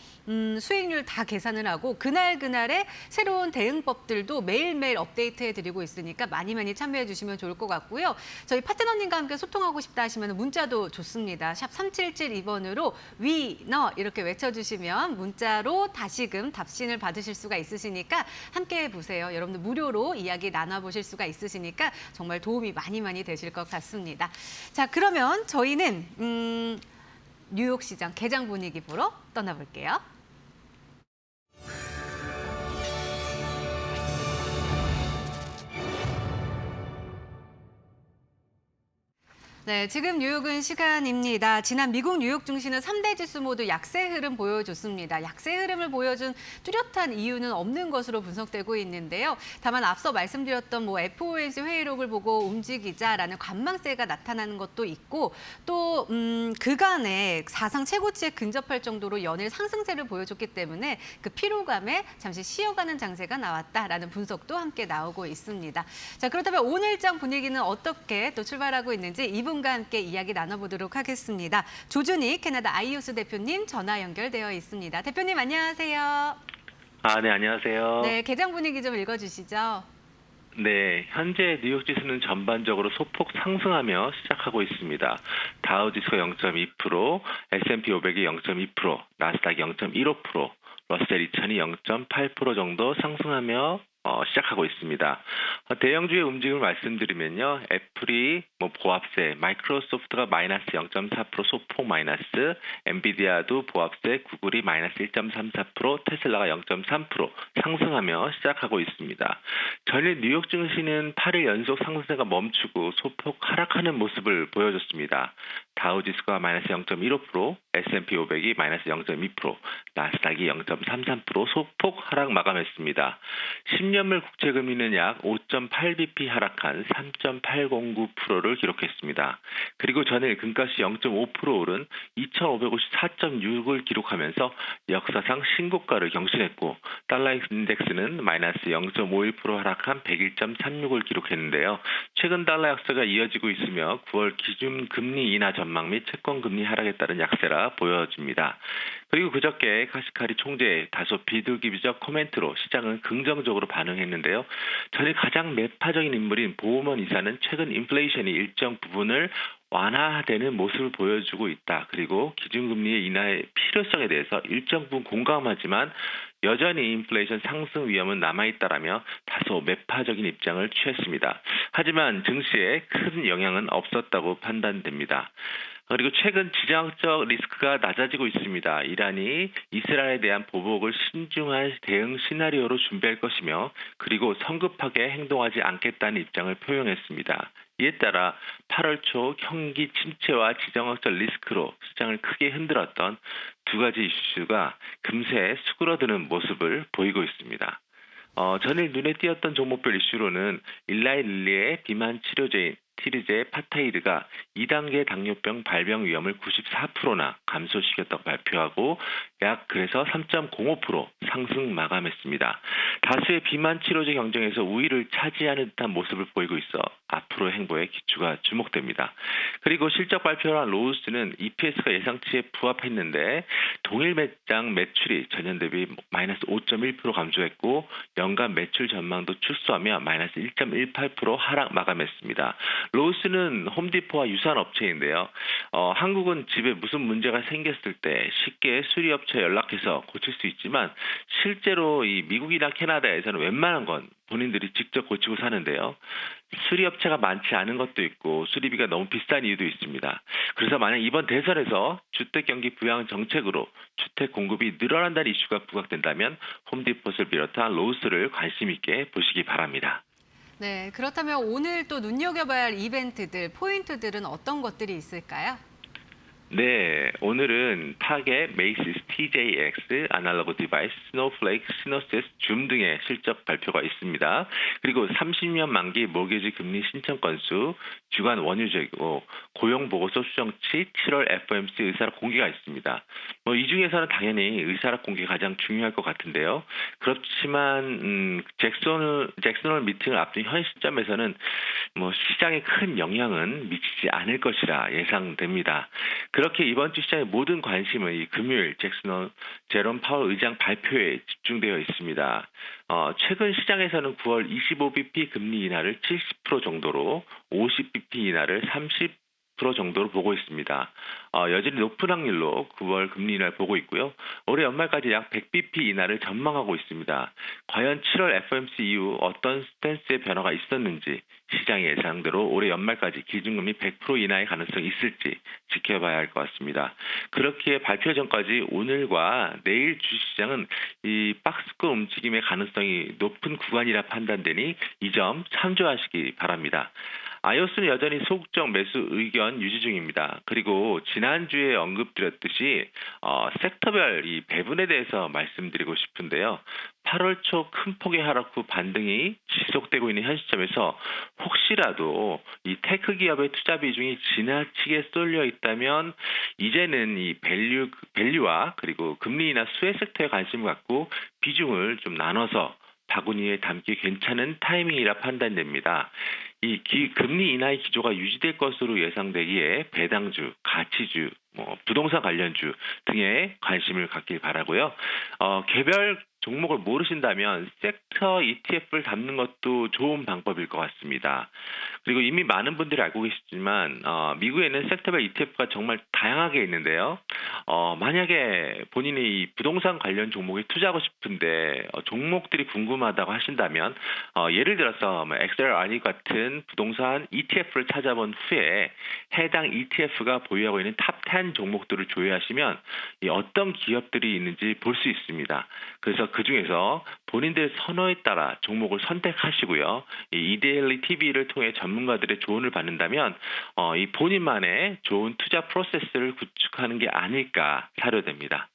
수익률 다 계산을 하고 그날그날의 새로운 대응법들도 매일매일 업데이트해드리고 있으니까 많이 참여해 주시면 좋을 것 같고요. 저희 파트너님과 함께 소통하고 싶다 하시면 문자도 좋습니다. 샵 3772번으로 위너 이렇게 외쳐주시면 문자로 다시금 답신을 받으실 수가 있으시니까 함께 해보세요. 여러분들 무료로 이야기 나눠보실 수가 있으시니까 정말 도움이 많이 되실 것 같습니다. 자, 그러면 저희는 뉴욕 시장 개장 분위기 보러 떠나볼게요. 네, 지금 뉴욕은 시간입니다. 지난 미국 뉴욕 증시는 3대 지수 모두 약세 흐름 보여줬습니다. 약세 흐름을 보여준 뚜렷한 이유는 없는 것으로 분석되고 있는데요. 다만 앞서 말씀드렸던 FOMC 회의록을 보고 움직이자라는 관망세가 나타나는 것도 있고 또 그간에 사상 최고치에 근접할 정도로 연일 상승세를 보여줬기 때문에 그 피로감에 잠시 쉬어가는 장세가 나왔다라는 분석도 함께 나오고 있습니다. 자, 그렇다면 오늘장 분위기는 어떻게 또 출발하고 있는지 이분과 함께 이야기 나눠보도록 하겠습니다. 조준희 캐나다 아이오스 대표님 전화 연결되어 있습니다. 대표님 안녕하세요. 네, 안녕하세요. 네, 개장 분위기 좀 읽어주시죠. 네, 현재 뉴욕 지수는 전반적으로 소폭 상승하며 시작하고 있습니다. 다우 지수가 0.2%, S&P 500이 0.2%, 나스닥이 0.15%, 러셀 2000이 0.8% 정도 상승하며 시작하고 있습니다. 대형주의 움직임을 말씀드리면요. 애플이 보합세, 마이크로소프트가 마이너스 0.4% 소폭 마이너스, 엔비디아도 보합세, 구글이 마이너스 1.34%, 테슬라가 0.3% 상승하며 시작하고 있습니다. 전일 뉴욕 증시는 8일 연속 상승세가 멈추고 소폭 하락하는 모습을 보여줬습니다. 다우 지수가 마이너스 0.15%, S&P 500이 마이너스 0.2%, 나스닥이 0.33% 소폭 하락 마감했습니다. 10년물 국채금리는 약 5.8bp 하락한 3.809%를 기록했습니다. 그리고 전일 금값이 0.5% 오른 2,554.6을 기록하면서 역사상 신고가를 경신했고 달러 인덱스는 마이너스 0.51% 하락한 101.36을 기록했는데요. 최근 달러 약세가 이어지고 있으며 9월 기준금리 인하 전망 및 채권금리 하락에 따른 약세라 보여집니다. 그리고 그저께 카시카리 총재의 다소 비둘기적 코멘트로 시장은 긍정적으로 반응했는데요. 전일 가장 매파적인 인물인 보우먼 이사는 최근 인플레이션이 일정 부분을 완화되는 모습을 보여주고 있다. 그리고 기준금리의 인하의 필요성에 대해서 일정 부분 공감하지만 여전히 인플레이션 상승 위험은 남아있다라며 다소 매파적인 입장을 취했습니다. 하지만 증시에 큰 영향은 없었다고 판단됩니다. 그리고 최근 지정학적 리스크가 낮아지고 있습니다. 이란이 이스라엘에 대한 보복을 신중한 대응 시나리오로 준비할 것이며 그리고 성급하게 행동하지 않겠다는 입장을 표명했습니다. 이에 따라 8월 초 경기 침체와 지정학적 리스크로 시장을 크게 흔들었던 두 가지 이슈가 금세 수그러드는 모습을 보이고 있습니다. 전일 눈에 띄었던 종목별 이슈로는 일라이 릴리의 비만 치료제인 티르제 파타이르가 2단계 당뇨병 발병 위험을 94%나 감소시켰다고 발표하고 약 그래서 3.05% 상승 마감했습니다. 다수의 비만 치료제 경쟁에서 우위를 차지하는 듯한 모습을 보이고 있어 앞으로 행보에 기초가 주목됩니다. 그리고 실적 발표한 로우스는 EPS가 예상치에 부합했는데 동일 매장 매출이 전년 대비 마이너스 5.1% 감소했고 연간 매출 전망도 축소하며 마이너스 1.18% 하락 마감했습니다. 로우스는 홈디포와 유사한 업체인데요. 한국은 집에 무슨 문제가 생겼을 때 쉽게 수리업체에 연락해서 고칠 수 있지만 실제로 이 미국이나 캐나다에서는 웬만한 건 본인들이 직접 고치고 사는데요. 수리업체가 많지 않은 것도 있고 수리비가 너무 비싼 이유도 있습니다. 그래서 만약 이번 대선에서 주택경기 부양 정책으로 주택 공급이 늘어난다는 이슈가 부각된다면 홈디포를 비롯한 로우스를 관심 있게 보시기 바랍니다. 네, 그렇다면 오늘 또 눈여겨봐야 할 이벤트들, 포인트들은 어떤 것들이 있을까요? 네, 오늘은 타겟, 메이시스, TJX, 아날로그 디바이스, 스노우플레이크, 시노시스, 줌 등의 실적 발표가 있습니다. 그리고 30년 만기 모기지 금리 신청 건수, 주간 원유 재고, 고용 보고서 수정치, 7월 FOMC 의사락 공개가 있습니다. 이 중에서는 당연히 의사락 공개가 가장 중요할 것 같은데요. 그렇지만 잭슨홀 미팅을 앞둔 현 시점에서는 시장에 큰 영향은 미치지 않을 것이라 예상됩니다. 그렇게 이번 주 시장의 모든 관심은 이 금요일 제롬 파월 의장 발표에 집중되어 있습니다. 최근 시장에서는 9월 25bp 금리 인하를 70% 정도로 50bp 인하를 30% 정도로 보고 있습니다. 여전히 높은 확률로 9월 금리 인하를 보고 있고요. 올해 연말까지 약 100bp 인하를 전망하고 있습니다. 과연 7월 FOMC 이후 어떤 스탠스의 변화가 있었는지 시장의 예상대로 올해 연말까지 기준금리 100% 인하의 가능성이 있을지 지켜봐야 할 것 같습니다. 그렇기에 발표 전까지 오늘과 내일 주시장은 이 박스권 움직임의 가능성이 높은 구간이라 판단되니 이 점 참조하시기 바랍니다. iOS는 여전히 소극적 매수 의견 유지 중입니다. 그리고 지난주에 언급드렸듯이 섹터별 이 배분에 대해서 말씀드리고 싶은데요. 8월 초 큰 폭의 하락 후 반등이 지속되고 있는 현 시점에서 혹시라도 이 테크 기업의 투자 비중이 지나치게 쏠려 있다면 이제는 이 밸류와 그리고 금리 인하 수혜 섹터에 관심을 갖고 비중을 좀 나눠서 바구니에 담기 괜찮은 타이밍이라 판단됩니다. 이 금리 인하의 기조가 유지될 것으로 예상되기에 배당주, 가치주, 부동산 관련주 등에 관심을 갖길 바라고요. 개별 종목을 모르신다면 섹터 ETF를 담는 것도 좋은 방법일 것 같습니다. 그리고 이미 많은 분들이 알고 계시지만 미국에는 섹터별 ETF가 정말 다양하게 있는데요. 만약에 본인이 이 부동산 관련 종목에 투자하고 싶은데 종목들이 궁금하다고 하신다면 예를 들어서 XLRE 같은 부동산 ETF를 찾아본 후에 해당 ETF가 보유하고 있는 탑 10 종목들을 조회하시면 어떤 기업들이 있는지 볼 수 있습니다. 그래서 그 중에서 본인들의 선호에 따라 종목을 선택하시고요. 이 이데일리 TV를 통해 전문가들의 조언을 받는다면 이 본인만의 좋은 투자 프로세스를 구축하는 게 아닐까 사료됩니다.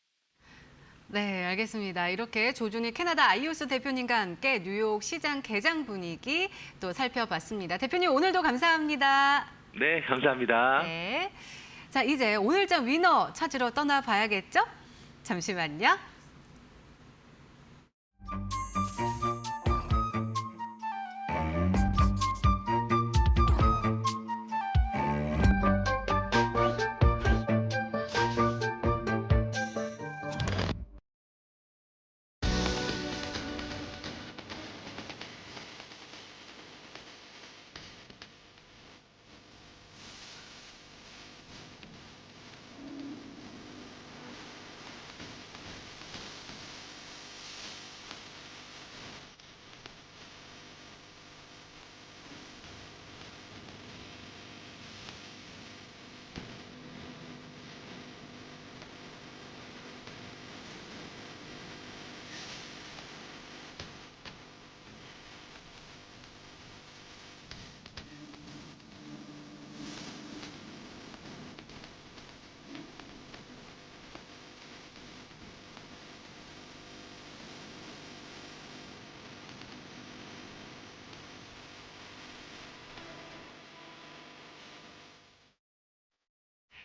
네, 알겠습니다. 이렇게 조준희 캐나다 iOS 대표님과 함께 뉴욕 시장 개장 분위기 또 살펴봤습니다. 대표님 오늘도 감사합니다. 네, 감사합니다. 네. 자, 이제 오늘장 위너 찾으러 떠나봐야겠죠? 잠시만요.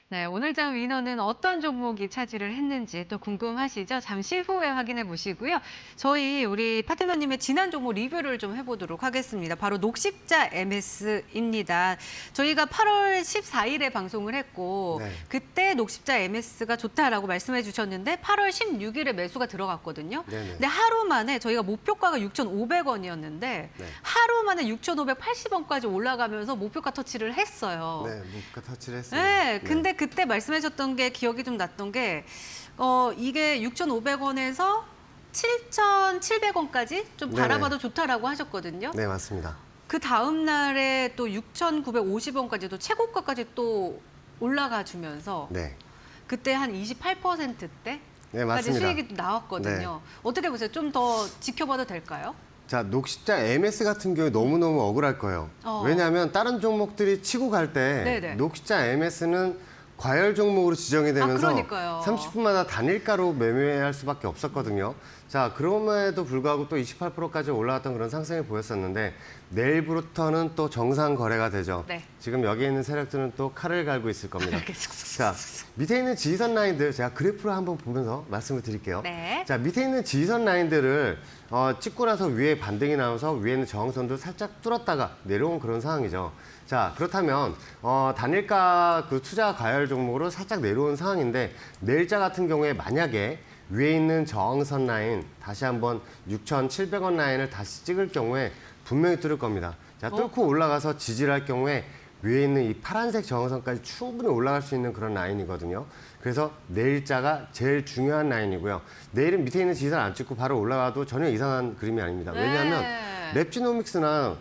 네, 오늘장 위너는 어떤 종목이 차지를 했는지 또 궁금하시죠? 잠시 후에 확인해 보시고요. 우리 파트너님의 지난 종목 리뷰를 좀 해보도록 하겠습니다. 바로 녹십자 MS입니다. 저희가 8월 14일에 방송을 했고 네. 그때 녹십자 MS가 좋다라고 말씀해 주셨는데 8월 16일에 매수가 들어갔거든요. 네네. 근데 하루 만에 저희가 목표가가 6,500원이었는데 네. 하루 만에 6,580원까지 올라가면서 목표가 터치를 했어요. 네, 목표 터치를 했습니다. 네, 근데 그때 말씀하셨던 게 기억이 좀 났던 게 이게 6,500원에서 7,700원까지 좀 네네. 바라봐도 좋다라고 하셨거든요. 네, 맞습니다. 그 다음 날에 또 6,950원까지도 최고가까지 또 올라가 주면서 네. 그때 한 28%대까지 네, 맞습니다. 수익이 또 나왔거든요. 어떻게 보세요? 좀 더 지켜봐도 될까요? 자, 녹십자 MS 같은 경우에 너무너무 억울할 거예요. 왜냐하면 다른 종목들이 치고 갈 때 네네. 녹십자 MS는 과열 종목으로 지정이 되면서 그러니까요. 30분마다 단일가로 매매할 수밖에 없었거든요. 자, 그럼에도 불구하고 또 28%까지 올라왔던 그런 상승을 보였었는데 내일부터는 또 정상 거래가 되죠. 네. 지금 여기 있는 세력들은 또 칼을 갈고 있을 겁니다. 이렇게 쑥쑥. 자, 밑에 있는 지지선 라인들 제가 그래프를 한번 보면서 말씀을 드릴게요. 네. 자, 밑에 있는 지지선 라인들을 찍고 나서 위에 반등이 나와서 위에 있는 저항선도 살짝 뚫었다가 내려온 그런 상황이죠. 자, 그렇다면 단일가 그 투자 과열 종목으로 살짝 내려온 상황인데 내일자 같은 경우에 만약에 위에 있는 저항선 라인 다시 한번 6,700원 라인을 다시 찍을 경우에 분명히 뚫을 겁니다. 자, 뚫고 올라가서 지지를 할 경우에 위에 있는 이 파란색 저항선까지 충분히 올라갈 수 있는 그런 라인이거든요. 그래서 내일자가 제일 중요한 라인이고요. 내일은 밑에 있는 지지선 안 찍고 바로 올라가도 전혀 이상한 그림이 아닙니다. 왜냐하면 네. 랩지노믹스나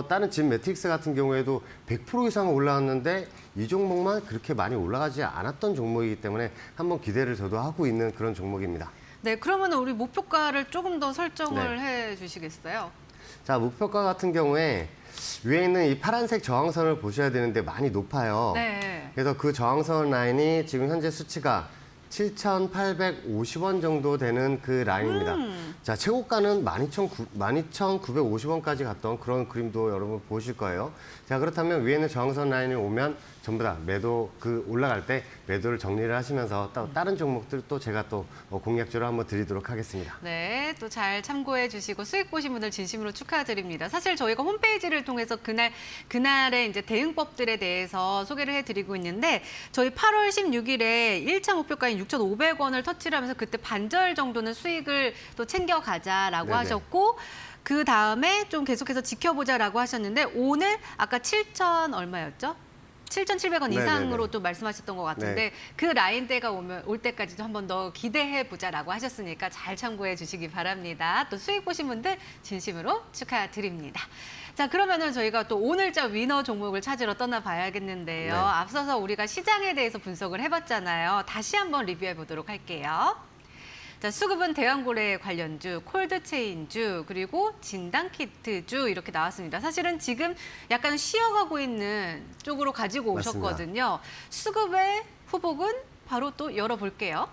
다른 진 매트릭스 같은 경우에도 100% 이상 올라왔는데 이 종목만 그렇게 많이 올라가지 않았던 종목이기 때문에 한번 기대를 저도 하고 있는 그런 종목입니다. 네, 그러면 우리 목표가를 조금 더 설정을 해 주시겠어요? 자, 목표가 같은 경우에 위에 있는 이 파란색 저항선을 보셔야 되는데 많이 높아요. 네. 그래서 그 저항선 라인이 지금 현재 수치가 7,850원 정도 되는 그 라인입니다. 자, 최고가는 12,950원까지 갔던 그런 그림도 여러분 보실 거예요. 자, 그렇다면 위에는 저항선 라인이 오면 전부 다 매도 올라갈 때 매도를 정리를 하시면서 또 다른 종목들 또 제가 또 공략적으로 한번 드리도록 하겠습니다. 네, 또 잘 참고해 주시고 수익 보신 분들 진심으로 축하드립니다. 사실 저희가 홈페이지를 통해서 그날의 이제 대응법들에 대해서 소개를 해드리고 있는데 저희 8월 16일에 1차 목표가인 6,500원을 터치를 하면서 그때 반절 정도는 수익을 또 챙겨가자라고 네네. 하셨고 그 다음에 좀 계속해서 지켜보자라고 하셨는데 오늘 아까 7,000 얼마였죠? 7,700원 이상으로 네네네. 또 말씀하셨던 것 같은데 그 라인대가 올 때까지도 한 번 더 기대해 보자라고 하셨으니까 잘 참고해 주시기 바랍니다. 또 수익 보신 분들 진심으로 축하드립니다. 자, 그러면은 저희가 또 오늘자 위너 종목을 찾으러 떠나봐야겠는데요. 네. 앞서서 우리가 시장에 대해서 분석을 해봤잖아요. 다시 한번 리뷰해 보도록 할게요. 자, 수급은 대왕고래 관련주, 콜드체인주, 그리고 진단키트주 이렇게 나왔습니다. 사실은 지금 약간 쉬어가고 있는 쪽으로 가지고 맞습니다. 오셨거든요. 수급의 후복은 바로 또 열어볼게요.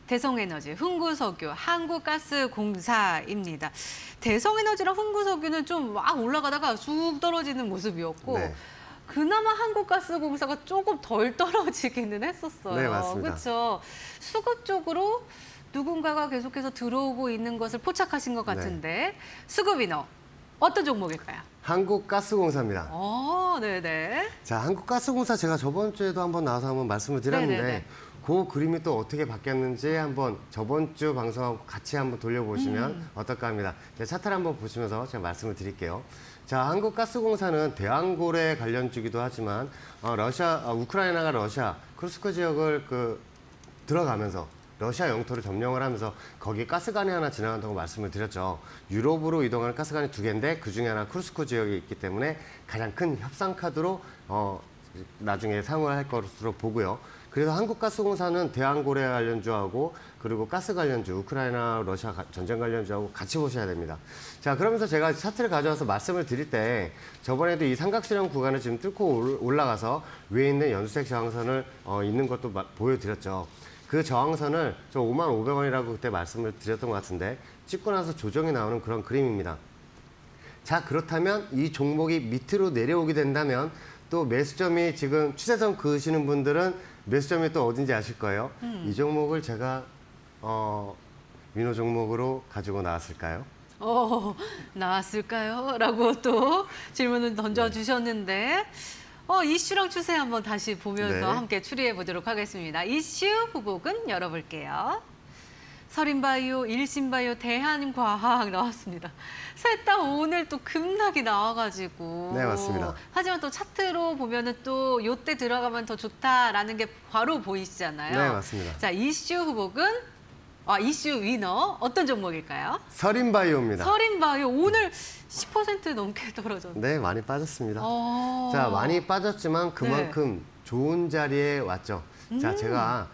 대성에너지, 흥구석유, 한국가스공사입니다. 대성에너지랑 흥구석유는 좀 막 올라가다가 쑥 떨어지는 모습이었고 네. 그나마 한국가스공사가 조금 덜 떨어지기는 했었어요. 네, 맞습니다. 그렇죠. 수급 쪽으로 누군가가 계속해서 들어오고 있는 것을 포착하신 것 같은데 수급 위너 어떤 종목일까요? 한국가스공사입니다. 네네. 자, 한국가스공사 제가 저번 주에도 한번 나와서 한번 말씀을 드렸는데 네네네. 그 그림이 또 어떻게 바뀌었는지 한번 저번 주 방송하고 같이 한번 돌려보시면 어떨까 합니다. 제 차트를 한번 보시면서 제가 말씀을 드릴게요. 자, 한국가스공사는 대왕고래 관련주기도 하지만 우크라이나가 러시아 크루스크 지역을 들어가면서 러시아 영토를 점령을 하면서 거기에 가스관이 하나 지나간다고 말씀을 드렸죠. 유럽으로 이동하는 가스관이 2개인데 그중에 하나 크루스크 지역이 있기 때문에 가장 큰 협상 카드로 나중에 사용할 것으로 보고요. 그래서 한국가스공사는 대왕고래 관련주하고 그리고 가스 관련주, 우크라이나 러시아 전쟁 관련주하고 같이 보셔야 됩니다. 자, 그러면서 제가 차트를 가져와서 말씀을 드릴 때 저번에도 이 삼각수렴 구간을 지금 뚫고 올라가서 위에 있는 연수색 저항선을 있는 것도 보여드렸죠. 그 저항선을 저 55,500원이라고 그때 말씀을 드렸던 것 같은데 찍고 나서 조정이 나오는 그런 그림입니다. 자, 그렇다면 이 종목이 밑으로 내려오게 된다면 또 매수점이 지금 추세선 그으시는 분들은 매수점이 또 어딘지 아실 거예요. 이 종목을 제가 위너 종목으로 가지고 나왔을까요? 나왔을까요? 라고 또 질문을 던져주셨는데 이슈랑 추세 한번 다시 보면서 네. 함께 추리해 보도록 하겠습니다. 이슈 후복은 열어볼게요. 서린바이오, 일신바이오, 대한과학 나왔습니다. 셋 다 오늘 또 급락이 나와가지고. 네, 맞습니다. 하지만 또 차트로 보면은 또 요때 들어가면 더 좋다라는 게 바로 보이시잖아요. 네, 맞습니다. 자, 이슈 후복은 이슈 위너 어떤 종목일까요? 서린바이오입니다. 서린바이오 오늘 10% 넘게 떨어졌네요. 네, 많이 빠졌습니다. 자, 많이 빠졌지만 그만큼 좋은 자리에 왔죠. 자, 제가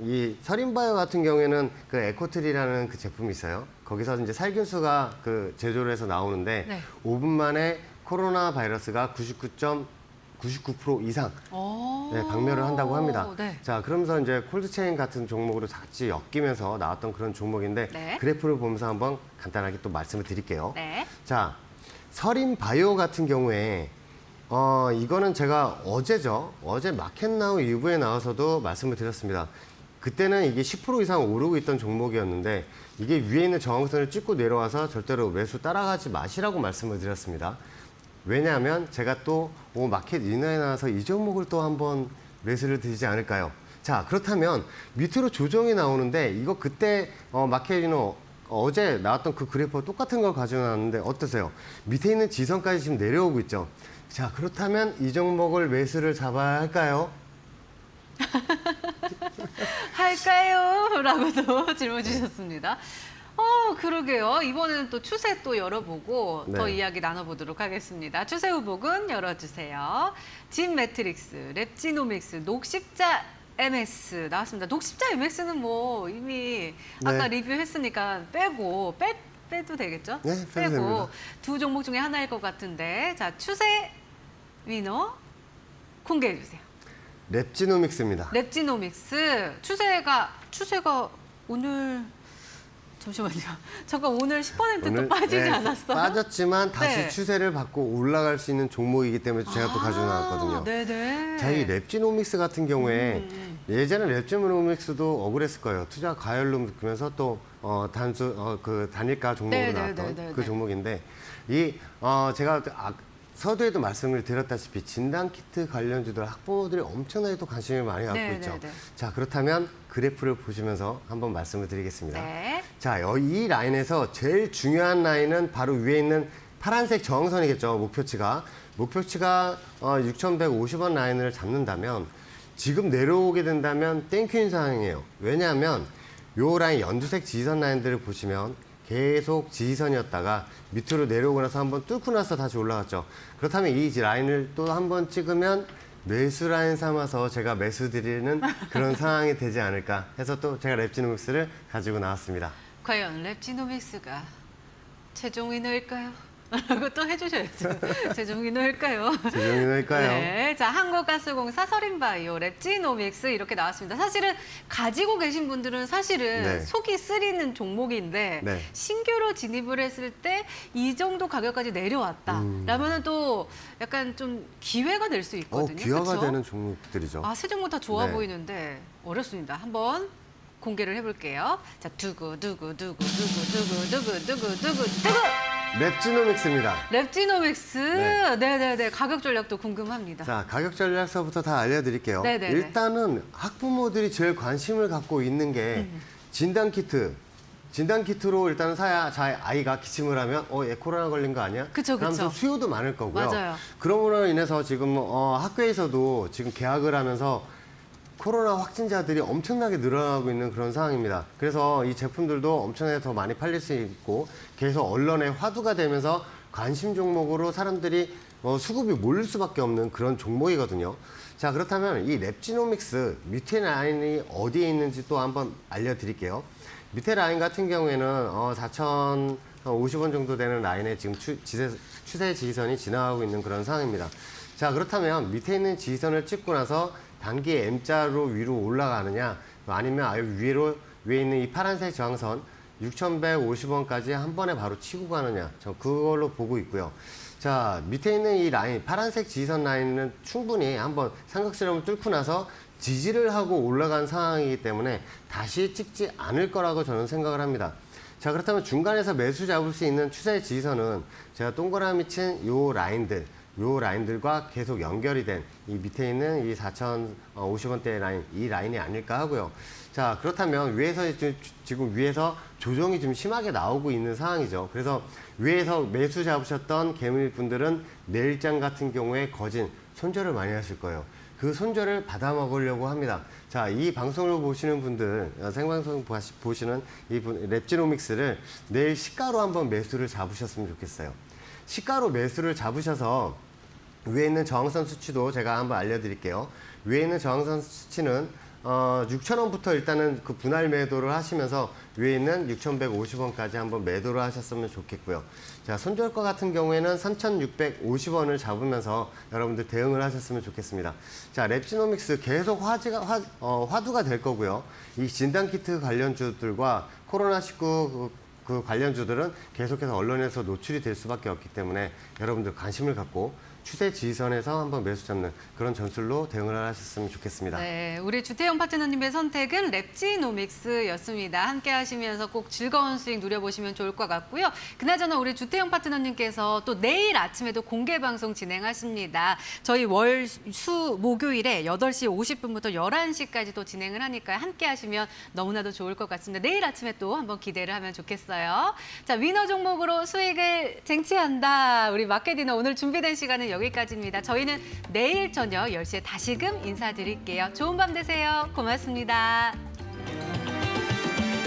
이 서린바이오 같은 경우에는 그 에코트리라는 그 제품이 있어요. 거기서 이제 살균수가 그 제조를 해서 나오는데 네. 5분 만에 코로나 바이러스가 99% 이상 네, 박멸을 한다고 합니다. 네. 자, 그러면서 이제 콜드체인 같은 종목으로 같이 엮이면서 나왔던 그런 종목인데 네. 그래프를 보면서 한번 간단하게 또 말씀을 드릴게요. 네. 자, 서린 바이오 같은 경우에 이거는 제가 어제 마켓나우 일부에 나와서도 말씀을 드렸습니다. 그때는 이게 10% 이상 오르고 있던 종목이었는데 이게 위에 있는 저항선을 찍고 내려와서 절대로 매수 따라가지 마시라고 말씀을 드렸습니다. 왜냐하면 제가 또 마켓 인하에 나와서 이 종목을 또 한번 매수를 드리지 않을까요? 자, 그렇다면 밑으로 조정이 나오는데 이거 그때 마켓 인하 어제 나왔던 그 그래프와 똑같은 걸 가지고 나왔는데 어떠세요? 밑에 있는 지선까지 지금 내려오고 있죠. 자, 그렇다면 이 종목을 매수를 잡아야 할까요? 할까요? 라고도 질문 주셨습니다. 그러게요. 이번에는 또 추세 또 열어보고 네. 더 이야기 나눠보도록 하겠습니다. 추세 후복은 열어주세요. 진 매트릭스, 랩지노믹스, 녹십자 MS 나왔습니다. 녹십자 MS는 뭐 이미 아까 네. 리뷰했으니까 빼도 되겠죠? 네, 빼도 됩니다. 두 종목 중에 하나일 것 같은데 자 추세 위너 공개해 주세요. 랩지노믹스입니다. 랩지노믹스 추세가 오늘 잠시만요. 잠깐 오늘 10%도 빠지지 네, 않았어요? 빠졌지만 다시 네. 추세를 받고 올라갈 수 있는 종목이기 때문에 제가 또 가지고 나왔거든요. 네네. 자, 이 랩지노믹스 같은 경우에 예전에 랩지노믹스도 억울했을 거예요. 투자 과열로 묶으면서 또 그 단일가 종목으로 네, 나왔던 네, 네, 네, 그 네. 종목인데 제가 서두에도 말씀을 드렸다시피 진단키트 관련주들 학부모들이 엄청나게 또 관심을 많이 갖고 네, 있죠. 네, 네. 자, 그렇다면 그래프를 보시면서 한번 말씀을 드리겠습니다. 네. 자, 이 라인에서 제일 중요한 라인은 바로 위에 있는 파란색 저항선이겠죠. 목표치가 6,150원 라인을 잡는다면 지금 내려오게 된다면 땡큐인 상황이에요. 왜냐하면 요 라인 연두색 지지선 라인들을 보시면 계속 지지선이었다가 밑으로 내려오고 나서 한번 뚫고 나서 다시 올라갔죠. 그렇다면 이 라인을 또 한번 찍으면 매수 라인 삼아서 제가 매수 드리는 그런 상황이 되지 않을까 해서 또 제가 랩지노믹스를 가지고 나왔습니다. 과연 랩지노믹스가 최종 위너일까요? 라고 또 해주셔야죠. 최종 위너일까요? 재정인일까요? 네, 자 한국가스공사, 서린바이오, 랩지노믹스 이렇게 나왔습니다. 사실은 가지고 계신 분들은 사실은 네. 속이 쓰리는 종목인데 네. 신규로 진입을 했을 때 이 정도 가격까지 내려왔다. 라면은 또 약간 좀 기회가 될 수 있거든요. 기회가 그쵸? 되는 종목들이죠. 아, 세 종목 다 좋아 네. 보이는데 어렵습니다. 한번 공개를 해볼게요. 자, 두구. 랩지노믹스입니다. 랩지노믹스. 네. 네네네. 가격 전략도 궁금합니다. 자, 가격 전략서부터 다 알려드릴게요. 네네네. 일단은 학부모들이 제일 관심을 갖고 있는 게 진단키트. 진단키트로 일단은 사야 아이가 기침을 하면 얘 코로나 걸린 거 아니야? 그쵸, 그쵸. 그러면서 수요도 많을 거고요. 맞아요. 그러므로 인해서 지금 학교에서도 지금 개학을 하면서 코로나 확진자들이 엄청나게 늘어나고 있는 그런 상황입니다. 그래서 이 제품들도 엄청나게 더 많이 팔릴 수 있고 계속 언론의 화두가 되면서 관심 종목으로 사람들이 수급이 몰릴 수밖에 없는 그런 종목이거든요. 자, 그렇다면 이 랩지노믹스 밑에 라인이 어디에 있는지 또 한번 알려드릴게요. 밑에 라인 같은 경우에는 4,050원 정도 되는 라인에 지금 추세 지지선이 지나가고 있는 그런 상황입니다. 자, 그렇다면 밑에 있는 지지선을 찍고 나서 단기 M자로 위로 올라가느냐 아니면 아예 위에 있는 이 파란색 저항선 6,150원까지 한 번에 바로 치고 가느냐 저 그걸로 보고 있고요. 자, 밑에 있는 이 라인 파란색 지지선 라인은 충분히 한번 삼각수렴을 뚫고 나서 지지를 하고 올라간 상황이기 때문에 다시 찍지 않을 거라고 저는 생각을 합니다. 자, 그렇다면 중간에서 매수 잡을 수 있는 추세 지지선은 제가 동그라미 친 요 라인들과 계속 연결이 된 이 밑에 있는 이 4,050원대 라인, 이 라인이 아닐까 하고요. 자, 그렇다면 지금 위에서 조정이 좀 심하게 나오고 있는 상황이죠. 그래서 위에서 매수 잡으셨던 개미분들은 내일장 같은 경우에 거진 손절을 많이 하실 거예요. 그 손절을 받아 먹으려고 합니다. 자, 이 방송을 보시는 분들, 생방송 보시는 이 랩지노믹스를 내일 시가로 한번 매수를 잡으셨으면 좋겠어요. 시가로 매수를 잡으셔서 위에 있는 저항선 수치도 제가 한번 알려드릴게요. 위에 있는 저항선 수치는 6,000원부터 일단은 그 분할 매도를 하시면서 위에 있는 6,150원까지 한번 매도를 하셨으면 좋겠고요. 자, 손절가 같은 경우에는 3,650원을 잡으면서 여러분들 대응을 하셨으면 좋겠습니다. 자, 랩지노믹스 계속 화두가 될 거고요. 이 진단키트 관련주들과 코로나19 그 관련주들은 계속해서 언론에서 노출이 될 수밖에 없기 때문에 여러분들 관심을 갖고 추세 지지선에서 한번 매수 잡는 그런 전술로 대응을 하셨으면 좋겠습니다. 네, 우리 주태영 파트너님의 선택은 랩지노믹스였습니다. 함께 하시면서 꼭 즐거운 수익 누려보시면 좋을 것 같고요. 그나저나 우리 주태영 파트너님께서 또 내일 아침에도 공개 방송 진행하십니다. 저희 월, 수, 목요일에 8시 50분부터 11시까지 또 진행을 하니까 함께 하시면 너무나도 좋을 것 같습니다. 내일 아침에 또 한번 기대를 하면 좋겠어요. 자, 위너 종목으로 수익을 쟁취한다. 우리 마켓디너 오늘 준비된 시간은 여기까지입니다. 저희는 내일 저녁 10시에 다시금 인사드릴게요. 좋은 밤 되세요. 고맙습니다.